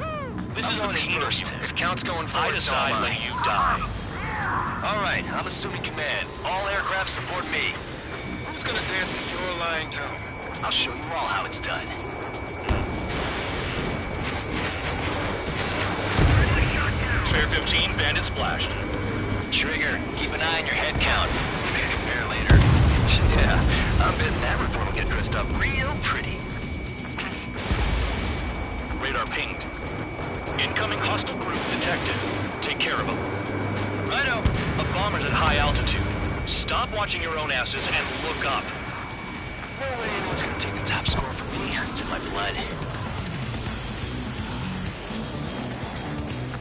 S4: This is the penal
S9: first.
S4: unit.
S9: If count's going
S4: I
S9: forward, so
S4: decide
S9: am
S4: when
S9: I.
S4: you die.
S9: All right, I'm assuming command. All aircraft support me.
S8: Who's gonna dance to your lying tone?
S9: I'll show you all how it's done.
S4: Spare 15, bandit splashed.
S9: Trigger, keep an eye on your head count. Maybe compare later. Yeah, I'm betting that report will get dressed up real pretty.
S4: Radar pinged. Incoming hostile group detected. Take care of them.
S9: Righto.
S4: A bomber's at high altitude. Stop watching your own asses and look up.
S9: No way anyone's gonna take the top score from me. It's in my blood.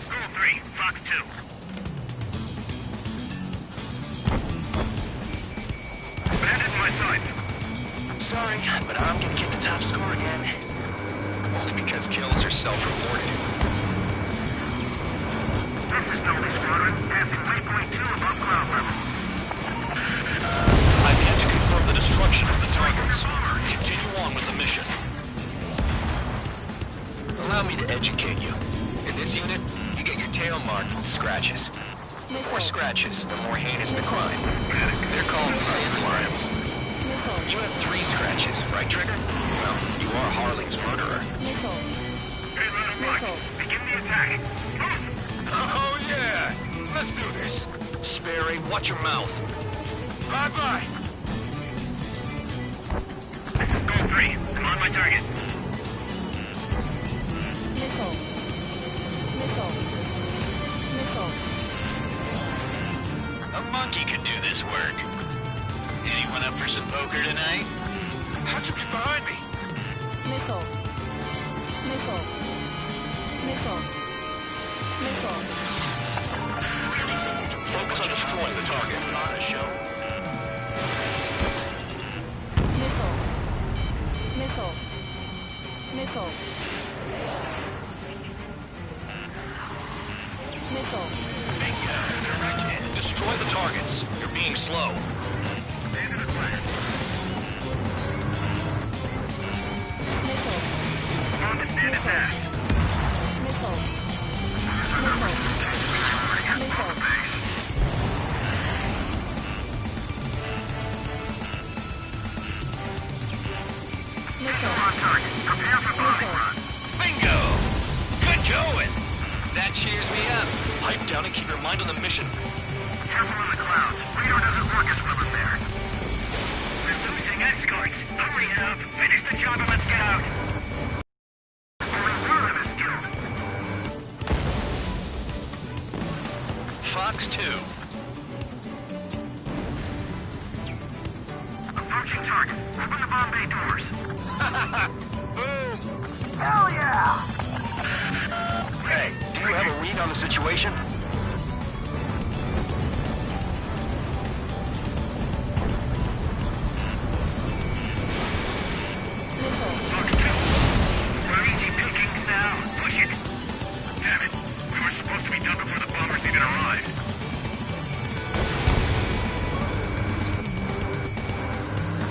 S7: Goal 3, Fox 2. Bandit in my sights.
S9: Sorry, but I'm gonna get the top score again. Only because kills are self-rewarded.
S7: This is Delta Squadron, passing waypoint 2 above ground level.
S4: I've yet to confirm the destruction of the targets. Continue on with the mission.
S9: Allow me to educate you. In this unit, you get your tail marked with scratches. The more scratches, the more heinous the crime. They're called sin lines. You have 3 scratches, right, Trigger? Well, you are Harley's murderer.
S7: Hey, Rato Mark, begin the attack. Move!
S8: Oh yeah! Let's do this.
S4: Sperry, watch your mouth.
S8: Bye-bye.
S7: This is Goal 3. I'm on my target.
S6: Missile. Missile. Missile.
S8: A monkey could do this work. Anyone up for some poker tonight? How'd you get behind me?
S6: Missile. Missile. Missile. Missile.
S4: Focus on destroying the target.
S9: On a show.
S6: Missile. Missile. Missile. Missile.
S4: Destroy the targets. You're being slow.
S7: Bandit acquired.
S6: Missile.
S7: Wanted bandit back.
S6: Missile. Missile. Missile.
S7: On target.
S4: That cheers me up.
S13: Pipe down and keep your mind on the mission.
S7: Careful in the clouds. Radar doesn't work as well in there.
S8: We're losing escorts. Hurry it up. Finish the job and let's get out.
S7: Only one of them is killed.
S4: Fox 2.
S7: Approaching target. Open the bomb bay doors.
S4: Boom!
S7: Hell yeah!
S8: Hey, do you have a read on the situation?
S7: Fox 2. We're easy pickings now. Push it. Damn it. We were supposed to be done before the bombers even arrived.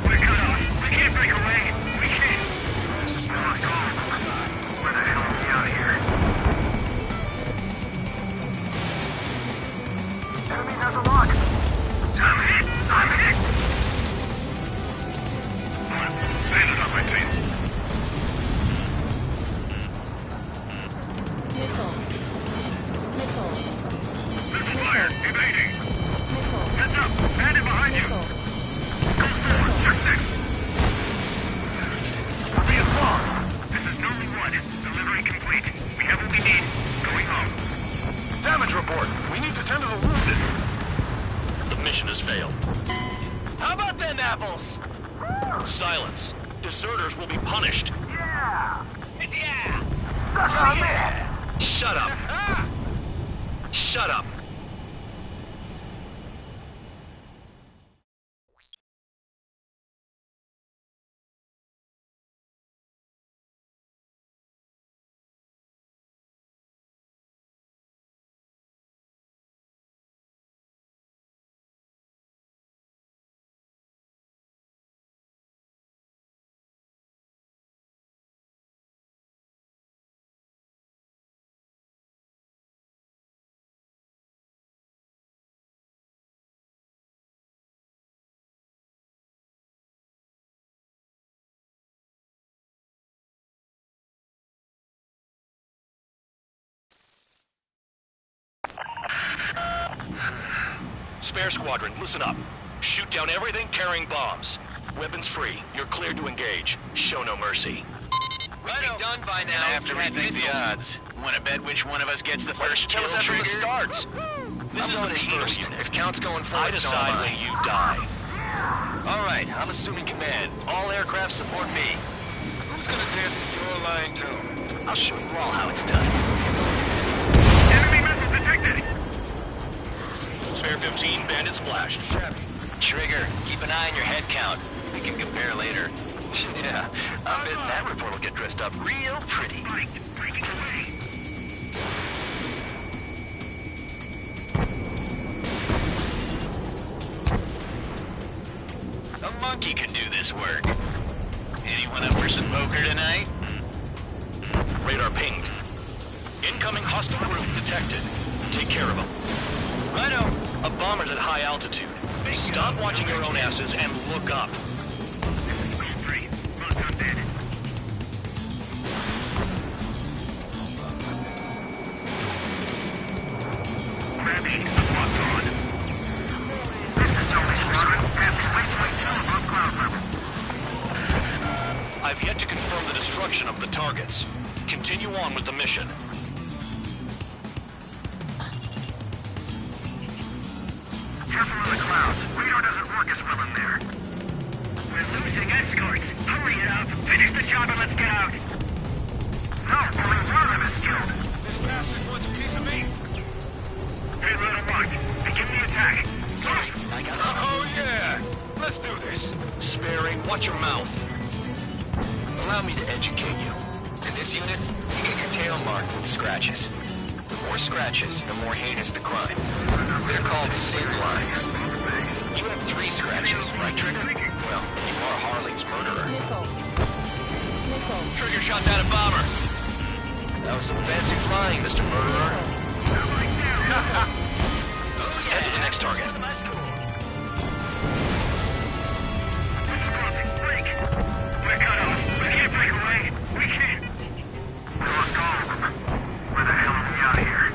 S7: We're cut off. We can't break away. We can't. This is not gone. Where the hell are we out of here? Enemy has a lock. I'm hit. I'm hit. Stand it up, my team.
S6: Missile. Missile.
S7: Missile fire. Evading.
S6: Missile.
S7: Heads up. Bandit behind you.
S6: Missile.
S7: Go forward. Check this. Copy as long. This is Norman 1. Delivery complete. We have what we need. Going home.
S8: Damage report. We need to tend to the wounded.
S13: The mission has failed.
S4: How about them apples?
S13: Silence. Deserters will be punished.
S7: Yeah.
S4: Yeah!
S7: Suck on that.
S13: Shut up. Shut up. Spare squadron, listen up. Shoot down everything carrying bombs. Weapons free. You're cleared to engage. Show no mercy.
S4: We'd be done by now.
S9: After we think the odds, want to bet which one of us gets the first
S4: Tell
S9: kill
S4: us that from the
S9: trigger?
S4: start.
S13: This is the penal
S4: First,
S13: unit.
S4: if count's going forward,
S13: I decide when you die.
S4: All right, I'm assuming command. All aircraft support me.
S9: Who's gonna dance to your line too?
S4: I'll show you all how it's done.
S7: Enemy missile detected.
S13: Spare 15, bandit splashed.
S4: Trigger, keep an eye on your head count. We can compare later. Yeah, I bet that report will get dressed up real pretty.
S7: Breaking away.
S4: A monkey can do this work. Anyone up for some poker tonight?
S13: Radar pinged. Incoming hostile group detected. Take care of them.
S4: Righto.
S13: A bomber's at high altitude. Stop watching your own asses and look up.
S7: Three. Well done, Bandit. Grab sheet locked on. This is only squadron. Wait, above ground level.
S13: I've yet to confirm the destruction of the targets. Continue on with the mission.
S7: Careful in the clouds. Radar doesn't work as well in there. We're losing escorts. Hurry it up. Finish the job and let's get out. No, only one of them is killed.
S8: This bastard wants a piece of me.
S7: Payload unlocked. Begin the attack.
S8: Sorry. Oh, yeah. Let's do this.
S13: Sperry, watch your mouth.
S4: Allow me to educate you. In this unit, you get your tail marked with scratches. The more scratches, the more heinous the crime. They're called sin lines. You have 3 scratches, right, Trigger? Well, you are Harley's murderer.
S6: Missile. Missile.
S4: Trigger shot down a bomber. That was some fancy flying, Mr. Murderer.
S13: Head to the next target.
S7: We're cut off. We can't break away. We can't. We lost all of them. Where the hell are we out here?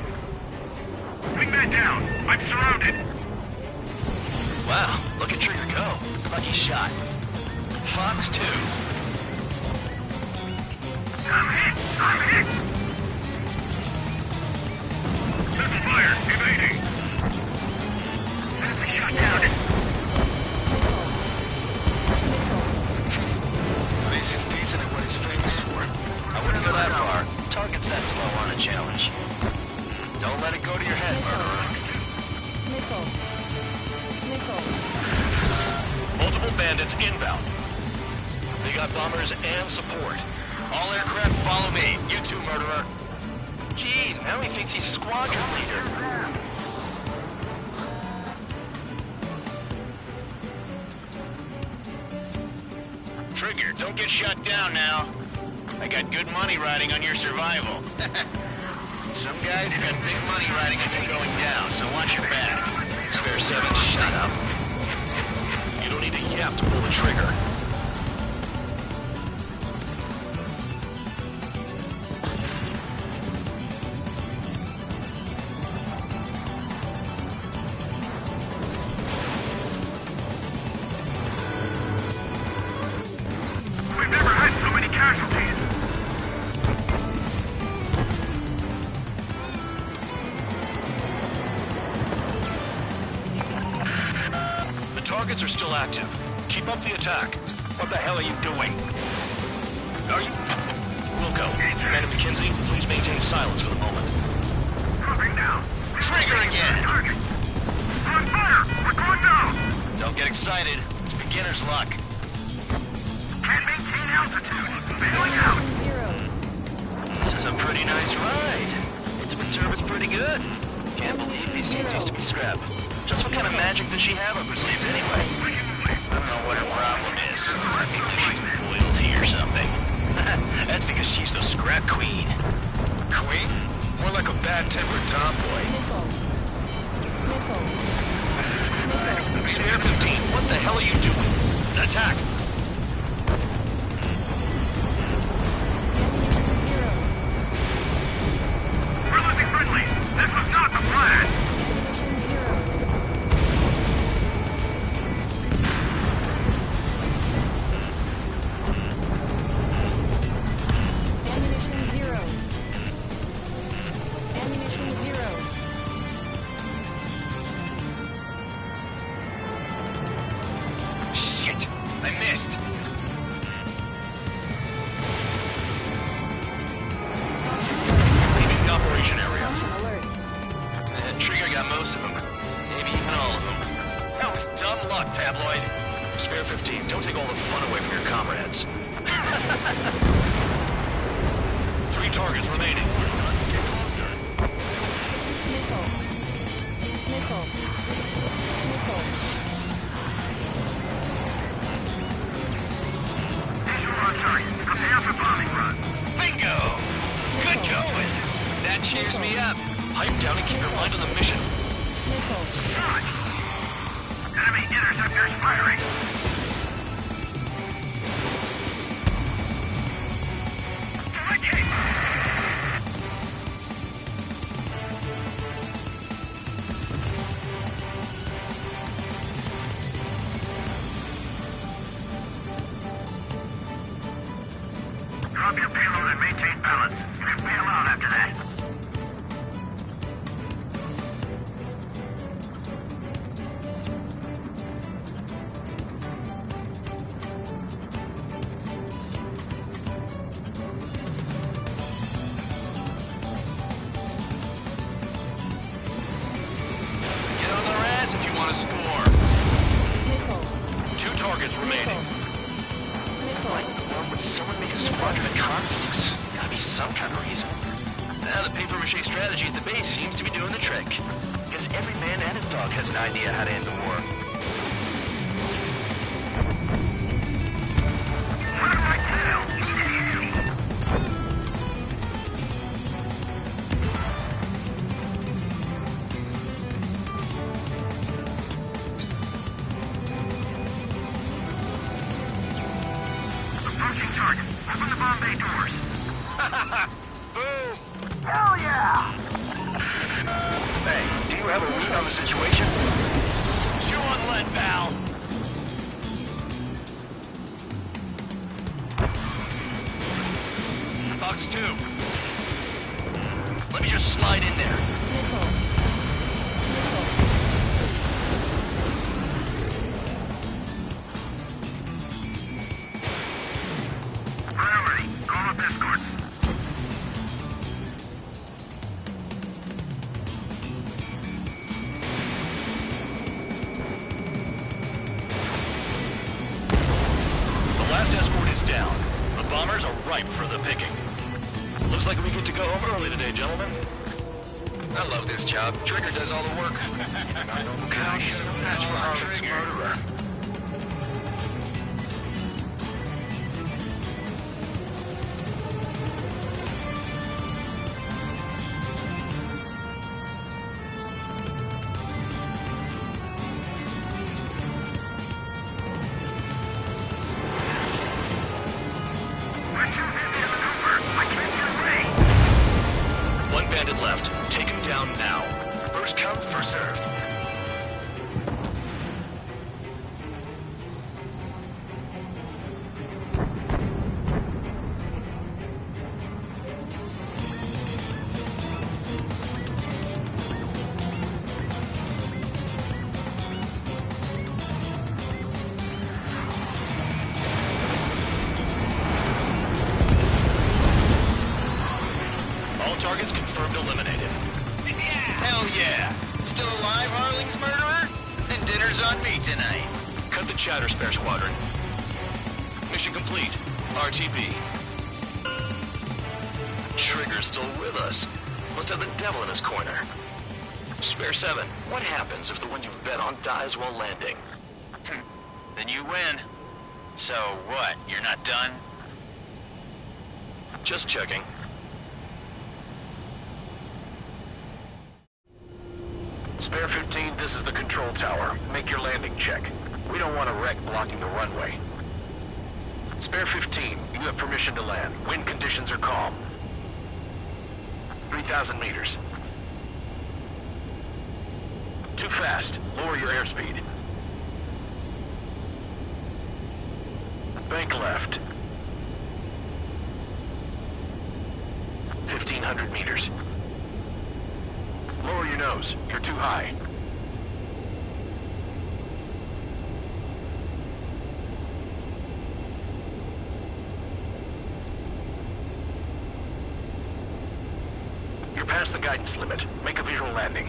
S9: challenge. Don't let it go to your head, murderer.
S6: Nickel. Nickel.
S13: Multiple bandits inbound. They got bombers and support.
S9: All aircraft follow me. You too, murderer. Jeez, now he thinks he's squadron leader. Trigger, don't get shut down now. I got good money riding on your survival. Some guys have got big money riding on you going down, so watch your back.
S13: Spare 7, shut up. You don't need a yap to pull the trigger.
S7: We've never had so many casualties.
S13: The targets are still active. Keep up the attack.
S9: What the hell are you doing? Are you...
S13: Wilco, Commander McKenzie, please maintain silence for the moment.
S7: Dropping down.
S9: Trigger again!
S7: Target. On fire! We're going down!
S9: Don't get excited. It's beginner's luck.
S7: Can't maintain altitude. Bailing out.
S9: This is a pretty nice ride. Instrument service pretty good. Can't believe these scenes used to be scrap. Just what kind of magic does she have up her sleeve anyway? I don't know what her problem is. Maybe she's loyalty or something. That's because she's the scrap queen. Queen? More like a bad-tempered tomboy.
S13: Spare 15, what the hell are you doing? Attack!
S7: We're losing friendlies. This was not the plan.
S9: Shit! I missed!
S13: Leaving the operation area.
S9: Trigger got most of them. Maybe even all of them. That was dumb luck, Tabloid.
S13: Spare 15, don't take all the fun away from your comrades. 3 targets remaining.
S6: Nickel. Nickel. Nickel.
S7: Visual on target. Prepare for bombing run.
S9: Bingo! Good going! That cheers me up.
S13: Pipe down and keep your mind on the mission.
S7: Enemy interceptors firing. Striking! Drop your payload and maintain balance. You can bail out after that.
S9: Get on their ass if you want to score.
S13: 2 targets remaining.
S9: Why in the world would someone make a squadron of convicts? Gotta be some kind of reason. Now the papier-mâché strategy at the base seems to be doing the trick. Guess every man and his dog has an idea how to end the war.
S7: What do I tell? Approaching target. Open the bomb bay doors.
S9: Boom!
S7: Hell yeah!
S9: Hey, do you have a read on the situation? Chew on lead, pal! Fox 2. Let me just slide in there.
S7: Priority. Call up escorts.
S13: ripe for the picking. Looks like we get to go home early today, gentlemen.
S9: I love this job. Trigger does all the work. God, he's a match for Harlan's murderer.
S13: One bandit left. Take him down now.
S9: First come, first served.
S13: All targets confirmed eliminated.
S9: Hell yeah! Still alive, Harling's murderer? Then dinner's on me tonight.
S13: Cut the chatter, Spare Squadron. Mission complete. RTB. Trigger's still with us. Must have the devil in his corner. Spare 7, what happens if the one you've bet on dies while landing?
S9: Then you win. So what, you're not done?
S13: Just checking.
S8: Spare 15, this is the control tower. Make your landing check. We don't want a wreck blocking the runway. Spare 15, you have permission to land. Wind conditions are calm. 3,000 meters. Too fast. Lower your airspeed. Bank left. 1,500 meters. Lower your nose. You're too high. You're past the guidance limit. Make a visual landing.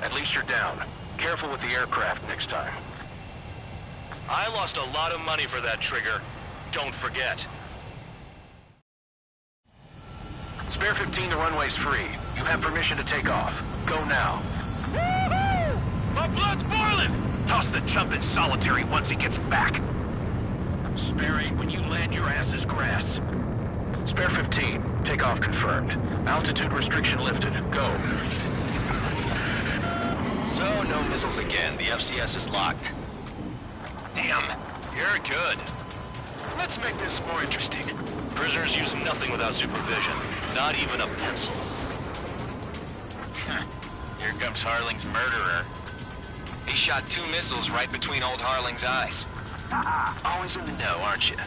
S8: At least you're down. Careful with the aircraft next time.
S13: I lost a lot of money for that trigger. Don't forget.
S8: Spare 15, the runway's free. You have permission to take off. Go now.
S13: Woohoo! My blood's boiling!
S8: Toss the chump in solitary once he gets back. Spare 8, when you land, your ass is grass. Spare 15, takeoff confirmed. Altitude restriction lifted. Go.
S9: So, no missiles again. The FCS is locked. Damn, you're good. Let's make this more interesting.
S13: Prisoners use nothing without supervision. Not even a pencil.
S9: Here comes Harling's murderer. He shot 2 missiles right between old Harling's eyes. Always in the know, aren't you?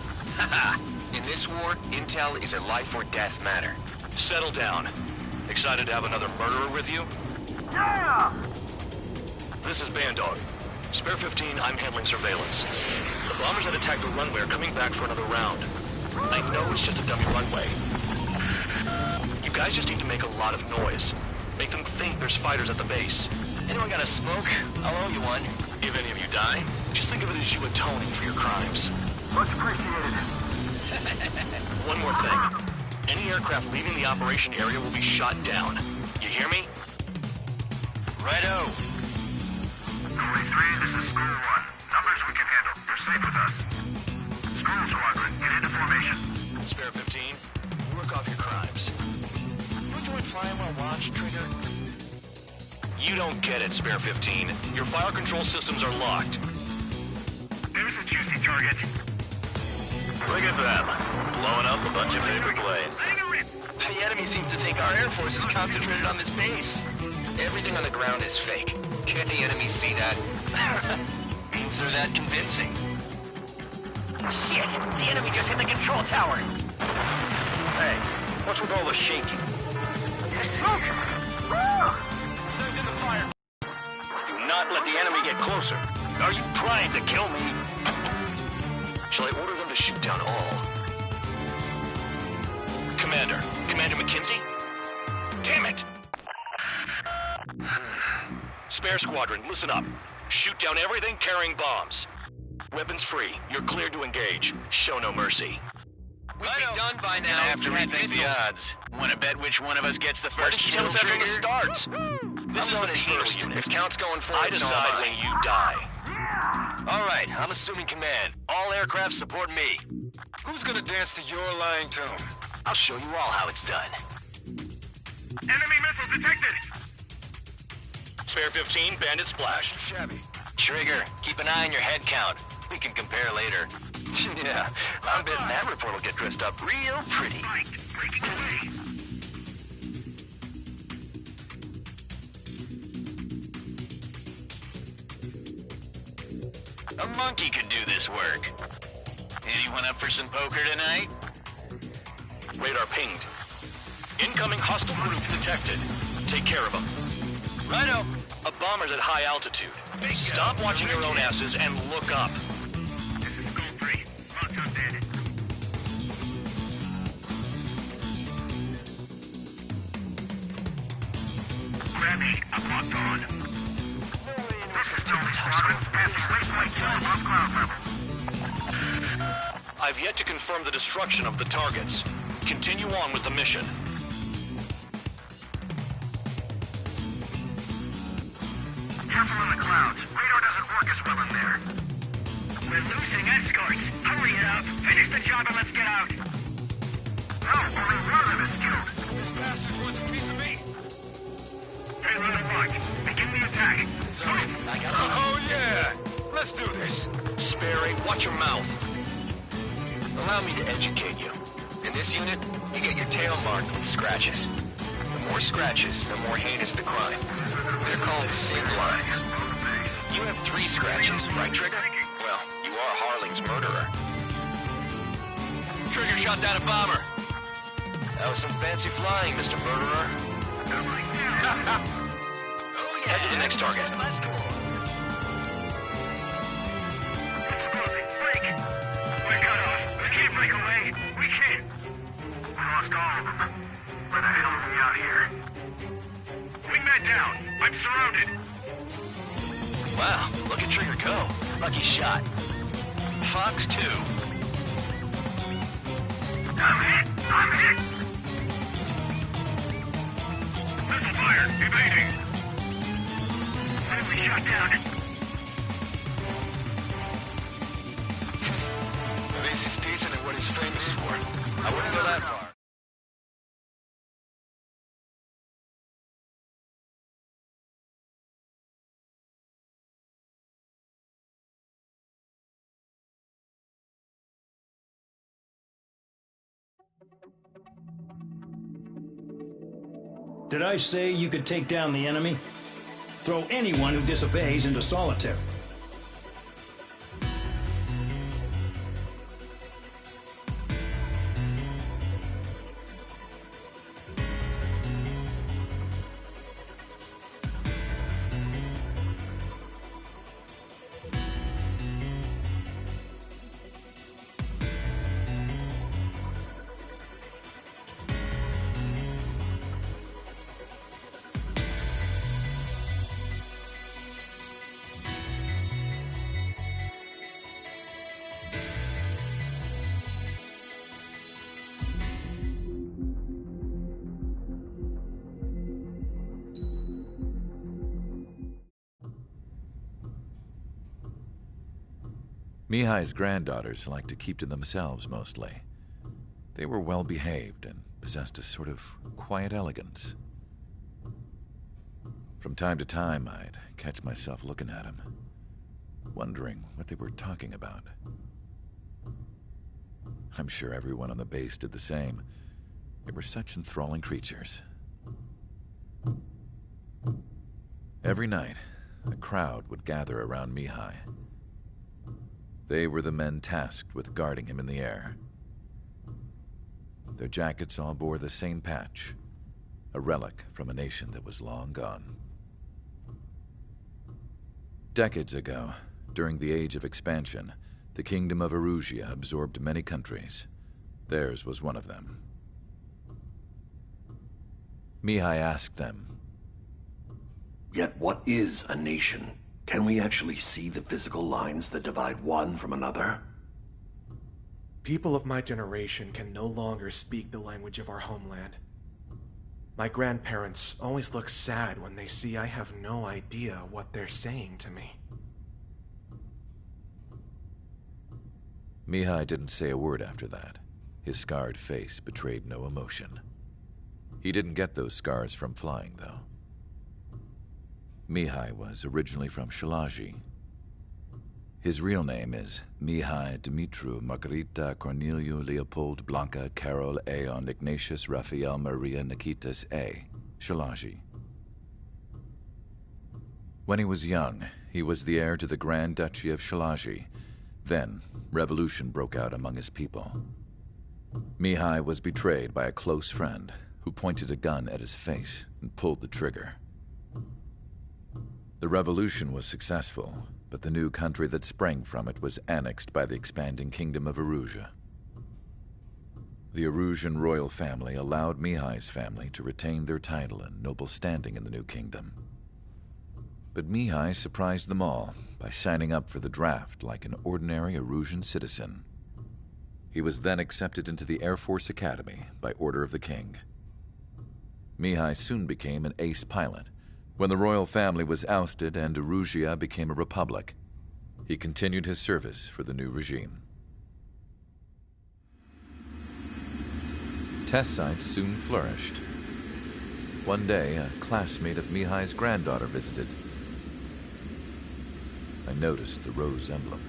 S9: In this war, intel is a life or death matter.
S13: Settle down. Excited to have another murderer with you?
S7: Yeah!
S13: This is Bandog. Spare 15, I'm handling surveillance. The bombers that attacked the runway are coming back for another round. I know it's just a dummy runway. You guys just need to make a lot of noise. Make them think there's fighters at the base.
S9: Anyone got a smoke? I'll owe you one.
S13: If any of you die, just think of it as you atoning for your crimes.
S7: Much appreciated.
S13: One more thing. Any aircraft leaving the operation area will be shot down. You hear me?
S9: Righto.
S7: 23, this is School 1. Numbers we can handle. You're safe with us. School Squadron, get into formation.
S13: Spare 15, work off your crimes.
S9: You enjoy flying while watch, Trigger?
S13: You don't get it, Spare 15. Your fire control systems are locked.
S7: There's a juicy target.
S8: Look at them. Blowing up a bunch of paper planes.
S9: The enemy seems to think our Air Force is concentrated on this base. Everything on the ground is fake. Can't the enemy see that? Means they're that convincing.
S8: Shit! The enemy just hit the control tower! Hey, what's with all the shaking? Stand in the fire! Do not let the enemy get closer. Are you trying to kill me?
S13: Shall I order them to shoot down all? Commander McKenzie? Damn it! Spare squadron, listen up. Shoot down everything carrying bombs. Weapons free. You're cleared to engage. Show no mercy.
S9: We'd be done by now.
S8: After we think the odds, want to bet which one of us gets the first
S9: Why didn't you
S8: kill
S9: tell us that from the
S8: trigger?
S9: start?
S13: This is the penal
S9: first.
S13: unit.
S9: If count's going forward,
S13: I decide when you die.
S9: All right, I'm assuming command. All aircraft support me. Who's gonna dance to your lying tune? I'll show you all how it's done.
S7: Enemy missile detected!
S13: Spare 15, bandit splash.
S9: Shabby. Trigger, keep an eye on your head count. We can compare later. Yeah, I'm betting that report will get dressed up real pretty.
S7: Breaking away!
S8: A monkey could do this work. Anyone up for some poker tonight?
S13: Radar pinged. Incoming hostile group detected. Take care of them.
S9: Righto.
S13: A bomber's at high altitude. Stop watching your own asses and look up.
S7: This is Gold 3. Locked on bandit. Grab 8. I'm locked on. This is Tony Squadron. Passing waypoint 2 above ground level.
S13: I've yet to confirm the destruction of the targets. Continue on with the mission.
S7: Careful in the clouds. Radar doesn't work as well in there. We're losing escorts. Hurry it up. Finish the job and let's get out. No, only one of them is killed.
S9: This bastard wants a piece of me.
S7: Payload unlocked. Begin the attack.
S9: Sorry, I got Oh, yeah. Let's do this.
S13: Spare 8, watch your mouth.
S9: Allow me to educate you. In this unit, you get your tail marked with scratches. The more scratches, the more heinous the crime. They're called sin lines. You have 3 scratches, right, Trigger? Well, you are Harling's murderer. Trigger shot down a bomber. That was some fancy flying, Mr. Murderer. Oh, yeah.
S13: Head to the next target.
S9: My score.
S7: Explosive. Break. We're cut off. We can't break away. We can't. We lost all of them. Where the hell are we out here? Wingman down. I'm surrounded.
S9: Wow, look at Trigger go. Lucky shot. Fox 2.
S7: I'm hit. I'm hit. Missile fire. Evading. Enemy shot down.
S9: At least he's decent at what he's famous for. I wouldn't go that far.
S10: Did I say you could take down the enemy? Throw anyone who disobeys into solitary.
S1: Mihai's granddaughters liked to keep to themselves mostly. They were well behaved and possessed a sort of quiet elegance. From time to time, I'd catch myself looking at them, wondering what they were talking about. I'm sure everyone on the base did the same. They were such enthralling creatures. Every night, a crowd would gather around Mihai. They were the men tasked with guarding him in the air. Their jackets all bore the same patch, a relic from a nation that was long gone. Decades ago, during the Age of Expansion, the Kingdom of Erusia absorbed many countries. Theirs was one of them. Mihai asked them,
S14: Yet what is a nation? Can we actually see the physical lines that divide one from another?
S15: People of my generation can no longer speak the language of our homeland. My grandparents always look sad when they see I have no idea what they're saying to me.
S1: Mihai didn't say a word after that. His scarred face betrayed no emotion. He didn't get those scars from flying, though. Mihai was originally from Shalaji. His real name is Mihai Dumitru Margarita Corneliu Leopold Blanca Carol Aeon Ignatius Raphael Maria Nikitas A. Shalaji. When he was young, he was the heir to the Grand Duchy of Shalaji. Then, revolution broke out among his people. Mihai was betrayed by a close friend who pointed a gun at his face and pulled the trigger. The revolution was successful, but the new country that sprang from it was annexed by the expanding kingdom of Arusia. The Arusian royal family allowed Mihai's family to retain their title and noble standing in the new kingdom. But Mihai surprised them all by signing up for the draft like an ordinary Arusian citizen. He was then accepted into the Air Force Academy by order of the king. Mihai soon became an ace pilot. When the royal family was ousted and Arusia became a republic, he continued his service for the new regime. Test sites soon flourished. One day, a classmate of Mihai's granddaughter visited. I noticed the rose emblem.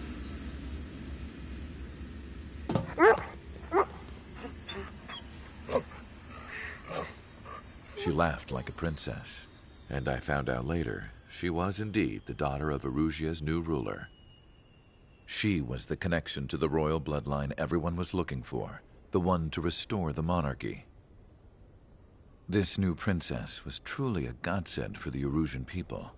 S1: She laughed like a princess, and I found out later she was indeed the daughter of Arusia's new ruler. She was the connection to the royal bloodline everyone was looking for, the one to restore the monarchy. This new princess was truly a godsend for the Arusian people.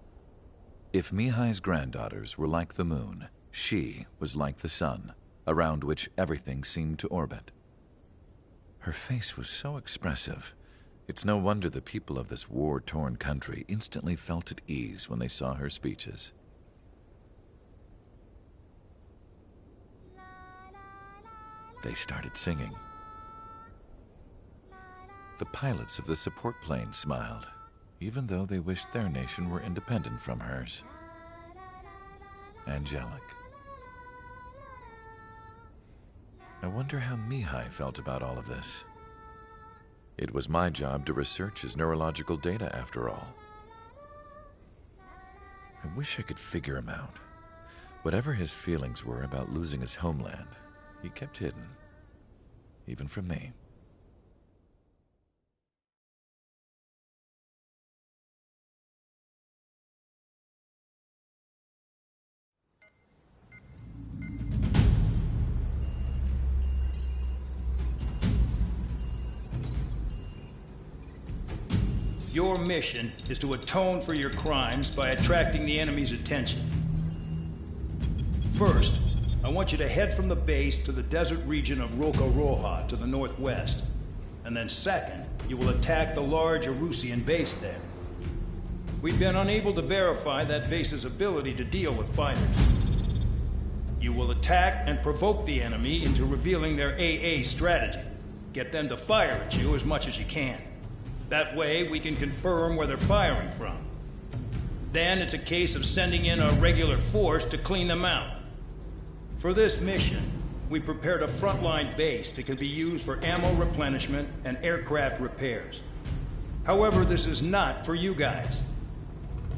S1: If Mihai's granddaughters were like the moon, she was like the sun, around which everything seemed to orbit. Her face was so expressive. It's no wonder the people of this war-torn country instantly felt at ease when they saw her speeches. They started singing. The pilots of the support plane smiled, even though they wished their nation were independent from hers. Angelic. I wonder how Mihai felt about all of this. It was my job to research his neurological data, after all. I wish I could figure him out. Whatever his feelings were about losing his homeland, he kept hidden, even from me.
S10: Your mission is to atone for your crimes by attracting the enemy's attention. First, I want you to head from the base to the desert region of Roca Roja to the northwest. And then second, you will attack the large Arusian base there. We've been unable to verify that base's ability to deal with fighters. You will attack and provoke the enemy into revealing their AA strategy. Get them to fire at you as much as you can. That way, we can confirm where they're firing from. Then it's a case of sending in a regular force to clean them out. For this mission, we prepared a frontline base that can be used for ammo replenishment and aircraft repairs. However, this is not for you guys.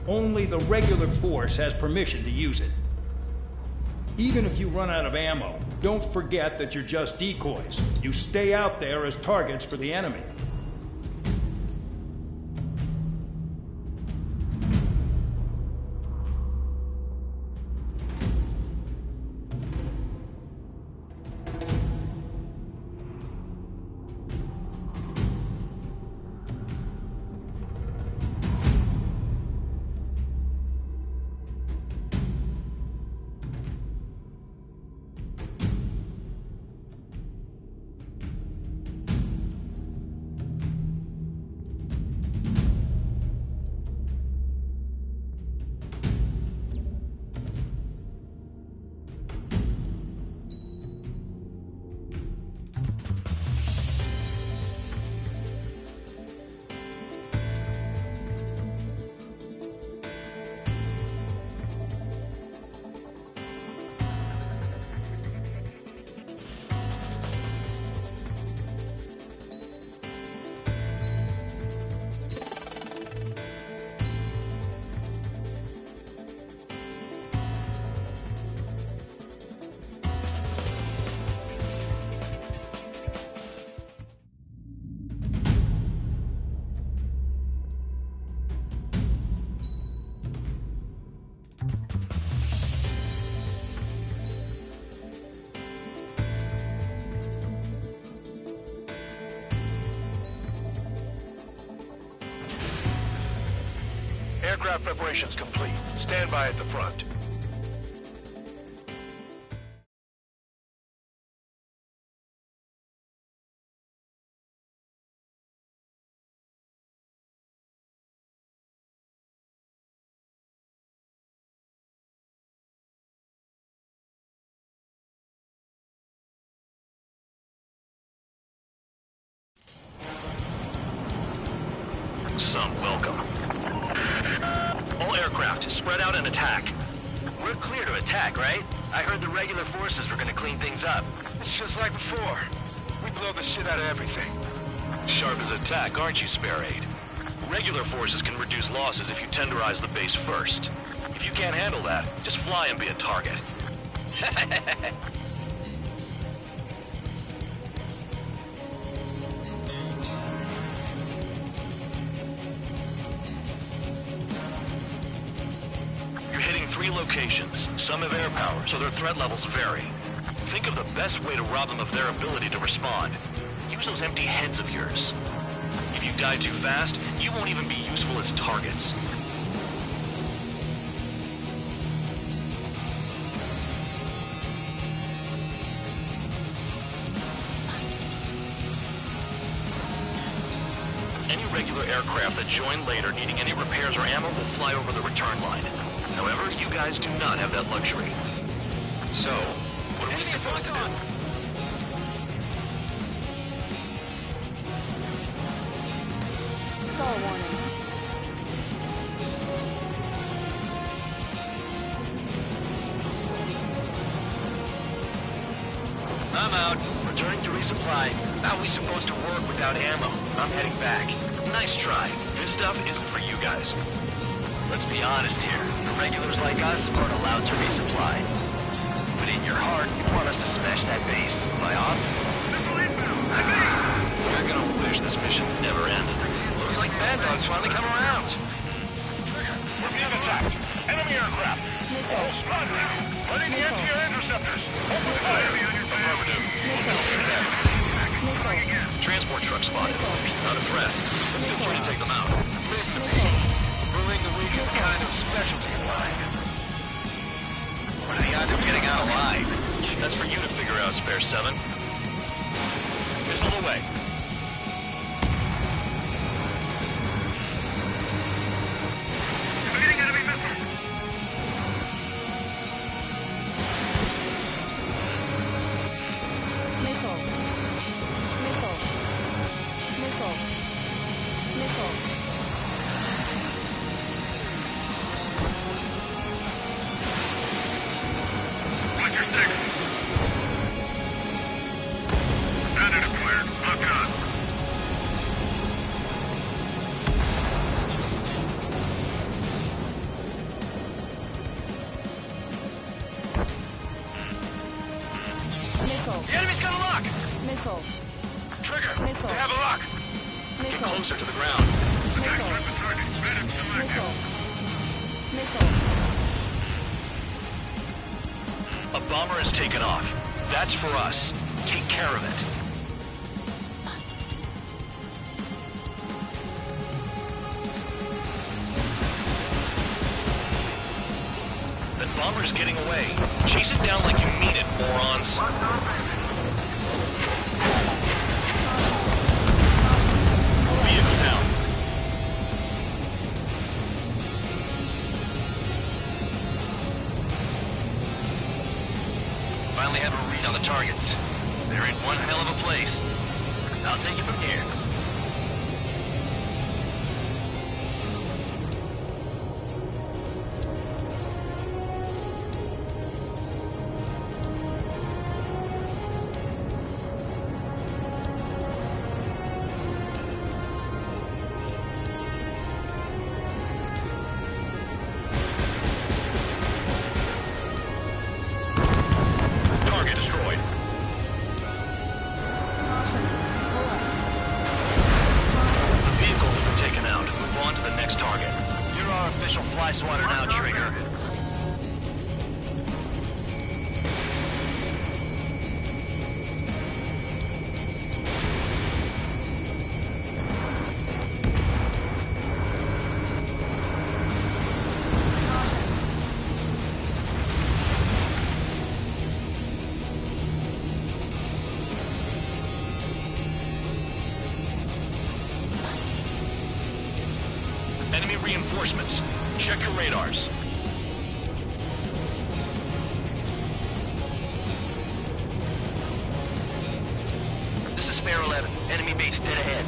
S10: Only the regular force has permission to use it. Even if you run out of ammo, don't forget that you're just decoys. You stay out there as targets for the enemy.
S13: Aircraft preparations complete. Stand by at the front. Some welcome. All aircraft, spread out and attack.
S8: We're clear to attack, right? I heard the regular forces were gonna clean things up.
S13: It's just like before. We blow the shit out of everything. Sharp as attack, aren't you, Spare 8? Regular forces can reduce losses if you tenderize the base first. If you can't handle that, just fly and be a target. You're hitting 3 locations. Some have air power, so their threat levels vary. Think of the best way to rob them of their ability to respond. Use those empty heads of yours. If you die too fast, you won't even be useful as targets. Any regular aircraft that join later needing any repairs or ammo will fly over the return line. However, you guys do not have that luxury.
S8: So, what are we supposed to do?
S6: Call warning.
S8: I'm out. Returning to resupply. How are we supposed to work without ammo? I'm heading back.
S13: Nice try. This stuff isn't for you guys.
S8: Let's be honest here. The regulars like us aren't allowed to resupply. But in your heart, you want us to smash that base. Am I off?
S13: You're gonna wish this mission never ended.
S8: Looks like Bad Dog's finally come around.
S7: Trigger, we're being attacked. Enemy aircraft. All squadron. Ready to empty your interceptors. Open fire. Affirmative.
S13: Transport truck spotted. Not a threat, but feel free to take them out.
S8: Ruling the week is a kind of specialty of mine. What are the odds of getting out alive?
S13: That's for you to figure out, Spare 7. Missile away.
S7: Evading enemy missile.
S6: Missile. Missile. Missile. Missile.
S7: Roger 6. Standard acquired. Lock on.
S6: Missile.
S8: The enemy's got a lock!
S6: Missile.
S13: Trigger,
S6: Missile.
S13: they have a lock. Get
S6: Missile.
S13: closer to the ground.
S6: Missile. Missile. Missile.
S13: A bomber has taken off. That's for us. Take care of it. That bomber's getting away. Chase it down like you mean it, morons. Vehicle down.
S8: Finally have a read on the targets. They're in one hell of a place. I'll take it from here.
S13: Target destroyed. The vehicles have been taken out. Move on to the next target.
S8: You're our official fly swatter now, Trigger.
S13: reinforcements. Check your radars.
S8: This is Spare 11. Enemy base dead ahead.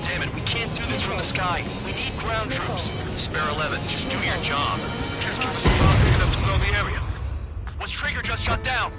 S8: Damn it, we can't do this from the sky. We need ground troops.
S13: Spare 11, just do your job. Just give us a bomb big enough to blow the area.
S8: Was Trigger just shot down?